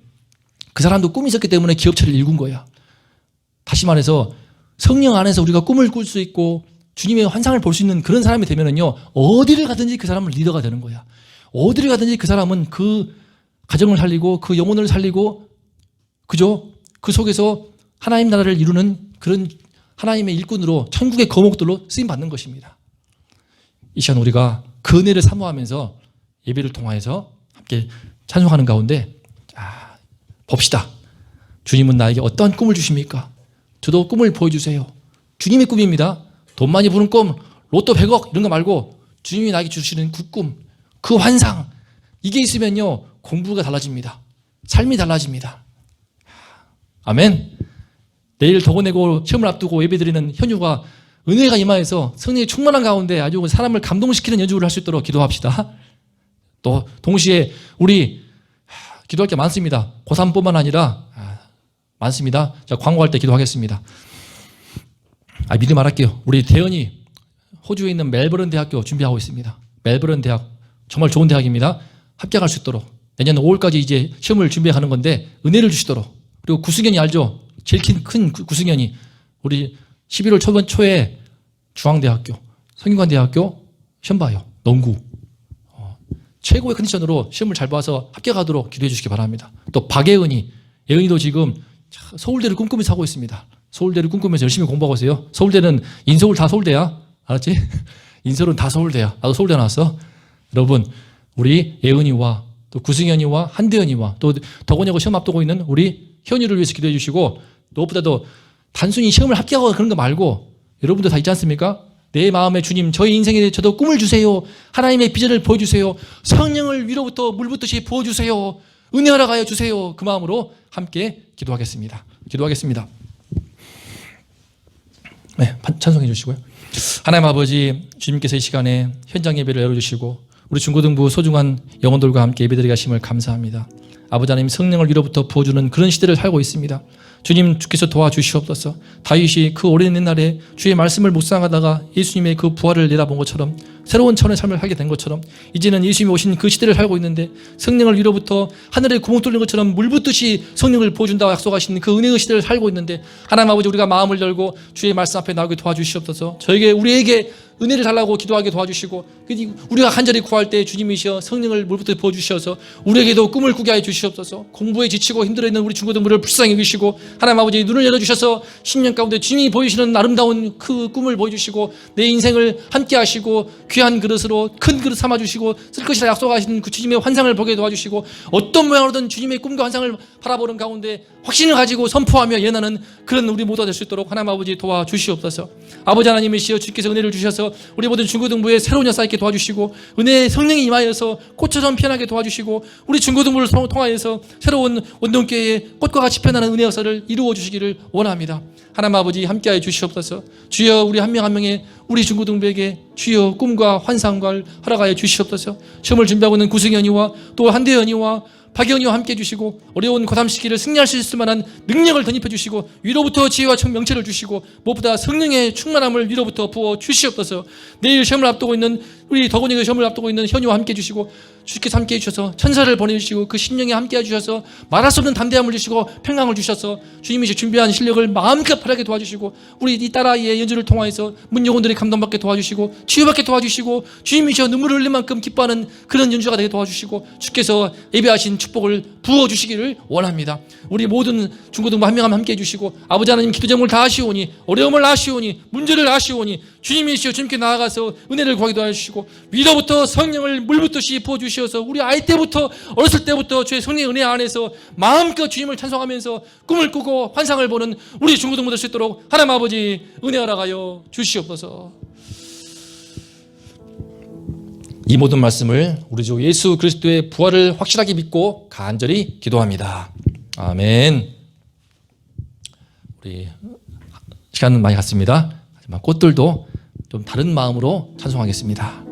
그 사람도 꿈이 있었기 때문에 기업체를 일군 거야. 다시 말해서 성령 안에서 우리가 꿈을 꿀 수 있고 주님의 환상을 볼 수 있는 그런 사람이 되면은요 어디를 가든지 그 사람은 리더가 되는 거야. 어디를 가든지 그 사람은 그 가정을 살리고 그 영혼을 살리고 그죠? 그 속에서 하나님 나라를 이루는 그런 하나님의 일꾼으로 천국의 거목들로 쓰임 받는 것입니다. 이 시간 우리가 그 은혜를 사모하면서 예배를 통하여서 함께 찬송하는 가운데 봅시다. 주님은 나에게 어떠한 꿈을 주십니까? 저도 꿈을 보여주세요. 주님의 꿈입니다. 돈 많이 버는 꿈, 로또 100억 이런 거 말고 주님이 나에게 주시는 그 꿈, 그 환상 이게 있으면요 공부가 달라집니다. 삶이 달라집니다. 아멘. 내일 도고내고 시험을 앞두고 예배드리는 현유가 은혜가 임하여서 성령의 충만한 가운데 아주 사람을 감동시키는 연주를 할 수 있도록 기도합시다. 또 동시에 우리 기도할 게 많습니다. 고3뿐만 아니라 많습니다. 자, 광고할 때 기도하겠습니다. 미리 말할게요. 우리 대현이 호주에 있는 멜버른 대학교 준비하고 있습니다. 멜버른 대학 정말 좋은 대학입니다. 합격할 수 있도록 내년 5월까지 이제 시험을 준비하는 건데 은혜를 주시도록. 그리고 구승현이 알죠? 제일 큰 구승현이 우리 11월 초에 중앙대학교, 성균관대학교 시험 봐요. 농구. 최고의 컨디션으로 시험을 잘 봐서 합격하도록 기도해 주시기 바랍니다. 또 예은이도 지금 서울대를 꿈꾸면서 하고 있습니다. 서울대를 꿈꾸면서 열심히 공부하고 있어요. 서울대는 인서울 다 서울대야. 알았지? 인서울은 다 서울대야. 나도 서울대 나왔어. 여러분 우리 예은이와 또 구승현이와 한대현이와 또 덕원여고 시험 앞두고 있는 우리 현유를 위해서 기도해 주시고 무엇보다도 단순히 시험을 합격하고 그런 거 말고 여러분들 다 있지 않습니까? 내 마음에 주님, 저희 인생에 저도 꿈을 주세요. 하나님의 비전을 보여주세요. 성령을 위로부터 물붓듯이 부어주세요. 은혜 허락하여 주세요. 그 마음으로 함께 기도하겠습니다. 기도하겠습니다. 네, 찬송해 주시고요. 하나님 아버지, 주님께서 이 시간에 현장 예배를 열어주시고 우리 중고등부 소중한 영혼들과 함께 예배드리게 하심을 감사합니다. 아버지 하나님, 성령을 위로부터 부어주는 그런 시대를 살고 있습니다. 주님, 주께서 도와주시옵소서. 다윗이 그 오랜 옛날에 주의 말씀을 묵상하다가 예수님의 그 부활을 내다본 것처럼, 새로운 차원의 삶을 살게 된 것처럼, 이제는 예수님이 오신 그 시대를 살고 있는데 성령을 위로부터 하늘에 구멍 뚫린 것처럼 물붓듯이 성령을 부어준다고 약속하신 그 은혜의 시대를 살고 있는데, 하나님 아버지, 우리가 마음을 열고 주의 말씀 앞에 나오게 도와주시옵소서. 우리에게 은혜를 달라고 기도하게 도와주시고, 우리가 간절히 구할 때 주님이시여 성령을 물부터 부어주셔서 우리에게도 꿈을 꾸게 하여 주시옵소서. 공부에 지치고 힘들어있는 우리 중고등부를 불쌍히 여기시고, 하나님 아버지, 눈을 열어주셔서 10년 가운데 주님이 보이시는 아름다운 그 꿈을 보여주시고 내 인생을 함께 하시고 귀한 그릇으로 큰 그릇 삼아주시고 쓸 것이라 약속하신 그 주님의 환상을 보게 도와주시고, 어떤 모양으로든 주님의 꿈과 환상을 바라보는 가운데 확신을 가지고 선포하며 예언하는 그런 우리 모두가 될 수 있도록 하나님 아버지 도와주시옵소서. 아버지 하나님이시여, 주께서 은혜를 주셔서 우리 모든 중고등부에 새로운 역사 있게 도와주시고 은혜의 성령이 임하여서 꽃처럼 피어나게 도와주시고 우리 중고등부를 통하여서 새로운 원동교회의 꽃과 같이 피어나는 은혜 역사를 이루어 주시기를 원합니다. 하나님 아버지, 함께하여 주시옵소서. 주여, 우리 한 명 한 명의 우리 중고등부에게 주여 꿈과 환상과 허락하여 주시옵소서. 시험을 준비하고 있는 구승현이와 또 한대현이와 박영희와 함께 해주시고 어려운 고3 시기를 승리할 수 있을 만한 능력을 덧입혀 주시고 위로부터 지혜와 명체를 주시고 무엇보다 성령의 충만함을 위로부터 부어 주시옵소서. 내일 시험을 앞두고 있는 우리 덕원이가 시험을 앞두고 있는 현이와 함께 해주시고 주께서 함께 해주셔서 천사를 보내주시고 그 심령에 함께 해주셔서 말할 수 없는 담대함을 주시고 평강을 주셔서 주님이 준비한 실력을 마음껏 발하게 도와주시고 우리 이 딸아이의 연주를 통하여서 문여군들이 감동받게 도와주시고 치유받게 도와주시고 주님이시여 눈물을 흘릴 만큼 기뻐하는 그런 연주가 되게 도와주시고 주께서 예배하신 축복을 부어주시기를 원합니다. 우리 모든 중고등부 한 명 함께 해주시고 아버지 하나님, 기도 제목을 다 아시오니 어려움을 아시오니 문제를 아시오니 주님이시여 주님께 나아가서 은혜를 구하기도 하시고 위로부터 성령을 물붓듯이 부어주시어서 우리 아이 때부터 어렸을 때부터 주의 성령의 은혜 안에서 마음껏 주님을 찬송하면서 꿈을 꾸고 환상을 보는 우리 중고등부 될 수 있도록 하나님 아버지 은혜 허락하여 주시옵소서. 이 모든 말씀을 우리 주 예수 그리스도의 부활을 확실하게 믿고 간절히 기도합니다. 아멘. 우리 시간은 많이 갔습니다. 하지만 꽃들도 좀 다른 마음으로 찬송하겠습니다.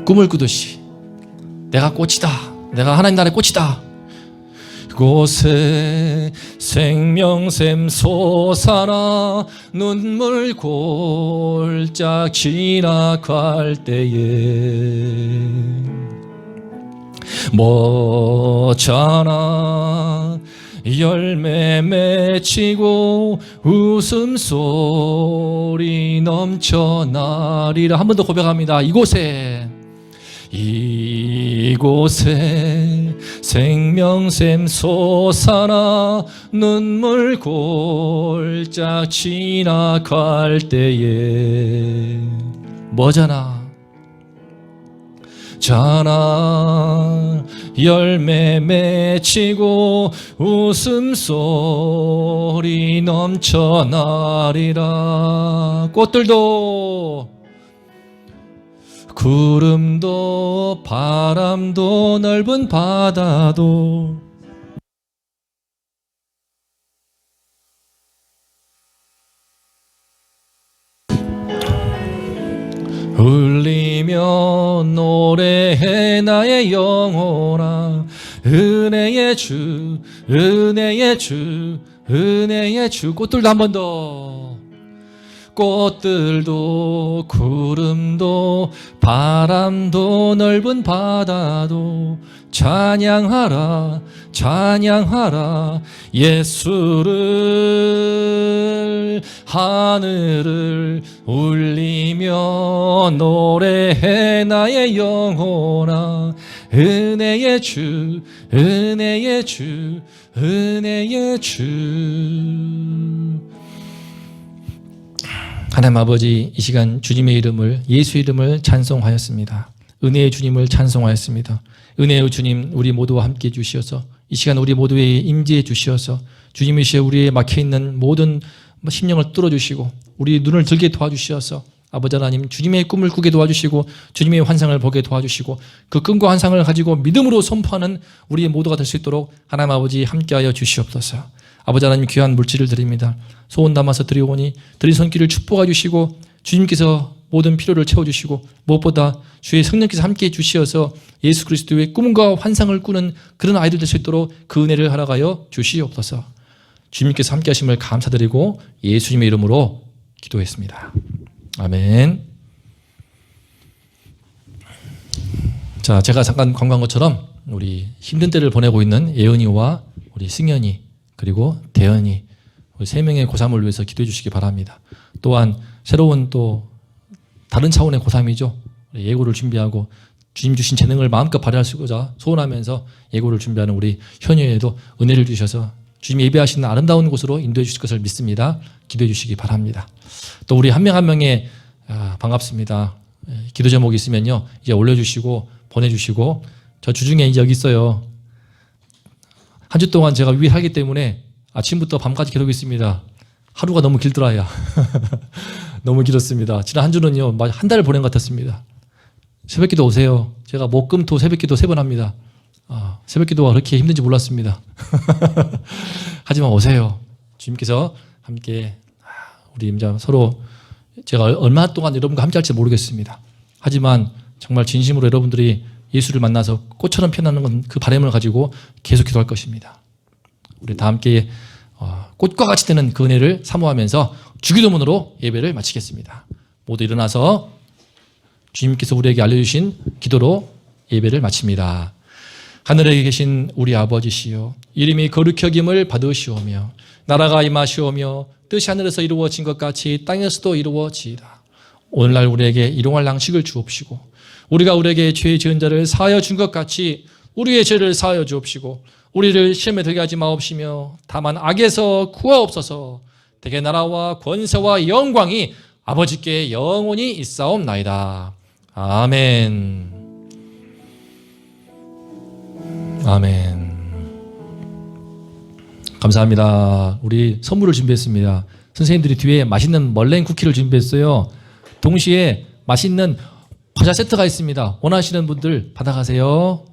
꿈을 꾸듯이 내가 꽃이다, 내가 하나님 나라의 꽃이다. 곳에 생명샘 솟아나 눈물 골짝 지나갈 때에 멋잖아 열매 맺히고 웃음소리 넘쳐나리라. 한 번 더 고백합니다. 이곳에 생명샘 솟아나 눈물 골짝 지나갈 때에 뭐잖아 열매 맺히고 웃음소리 넘쳐나리라. 꽃들도 구름도 바람도 넓은 바다도 울리며 노래해 나의 영혼아. 은혜의 주 은혜의 주 은혜의 주. 꽃들도 한 번 더. 꽃들도 구름도 바람도 넓은 바다도 찬양하라 찬양하라 예수를. 하늘을 울리며 노래해 나의 영혼아. 은혜의 주 은혜의 주 은혜의 주. 하나님 아버지, 이 시간 주님의 이름을, 예수 이름을 찬송하였습니다. 은혜의 주님을 찬송하였습니다. 은혜의 주님, 우리 모두와 함께 해주시어서 이 시간 우리 모두에 임재해 주시어서 주님이시여 우리의 막혀있는 모든 심령을 뚫어주시고 우리 눈을 들게 도와주시어서 아버지 하나님 주님의 꿈을 꾸게 도와주시고 주님의 환상을 보게 도와주시고 그 꿈과 환상을 가지고 믿음으로 선포하는 우리 모두가 될 수 있도록 하나님 아버지 함께하여 주시옵소서. 아버지 하나님 귀한 물질을 드립니다. 소원 담아서 드리오니 드린 손길을 축복해 주시고 주님께서 모든 필요를 채워주시고 무엇보다 주의 성령께서 함께해 주시어서 예수 그리스도의 꿈과 환상을 꾸는 그런 아이들 될 수 있도록 그 은혜를 허락하여 주시옵소서. 주님께서 함께 하심을 감사드리고 예수님의 이름으로 기도했습니다. 아멘. 자, 제가 잠깐 광고한 것처럼 우리 힘든 때를 보내고 있는 예은이와 우리 승현이 그리고 대현이 우리 세 명의 고3을 위해서 기도해 주시기 바랍니다. 또한 새로운 또 다른 차원의 고3이죠. 예고를 준비하고 주님 주신 재능을 마음껏 발휘할 수 있고자 소원하면서 예고를 준비하는 우리 현유에도 은혜를 주셔서 주님 예배하시는 아름다운 곳으로 인도해 주실 것을 믿습니다. 기도해 주시기 바랍니다. 또 우리 한 명 한 명의 반갑습니다. 기도 제목이 있으면요 이제 올려주시고 보내주시고 저 주중에 이제 여기 있어요. 한 주 동안 제가 위하기 때문에 아침부터 밤까지 계속 있습니다. 하루가 너무 길더라야. 너무 길었습니다. 지난 한 주는요 한 달을 보낸 것 같았습니다. 새벽기도 오세요. 제가 목금토 새벽기도 3번 합니다. 새벽기도가 그렇게 힘든지 몰랐습니다. 하지만 오세요. 주님께서 함께 우리 임자 서로 제가 얼마 동안 여러분과 함께 할지 모르겠습니다. 하지만 정말 진심으로 여러분들이 예수를 만나서 꽃처럼 피어나는 건 그 바람을 가지고 계속 기도할 것입니다. 우리 다 함께 꽃과 같이 되는 그 은혜를 사모하면서 주기도문으로 예배를 마치겠습니다. 모두 일어나서 주님께서 우리에게 알려주신 기도로 예배를 마칩니다. 하늘에 계신 우리 아버지시여 이름이 거룩히 여김을 받으시오며 나라가 임하시오며 뜻이 하늘에서 이루어진 것 같이 땅에서도 이루어지이다. 오늘날 우리에게 일용할 양식을 주옵시고 우리가 우리에게 죄 지은 자를 사하여 준 것 같이 우리의 죄를 사하여 주옵시고 우리를 시험에 들게 하지 마옵시며 다만 악에서 구하옵소서. 대개 나라와 권세와 영광이 아버지께 영원히 있사옵나이다. 아멘. 아멘. 감사합니다. 우리 선물을 준비했습니다. 선생님들이 뒤에 맛있는 멀랭 쿠키를 준비했어요. 동시에 맛있는 과자 세트가 있습니다. 원하시는 분들 받아가세요.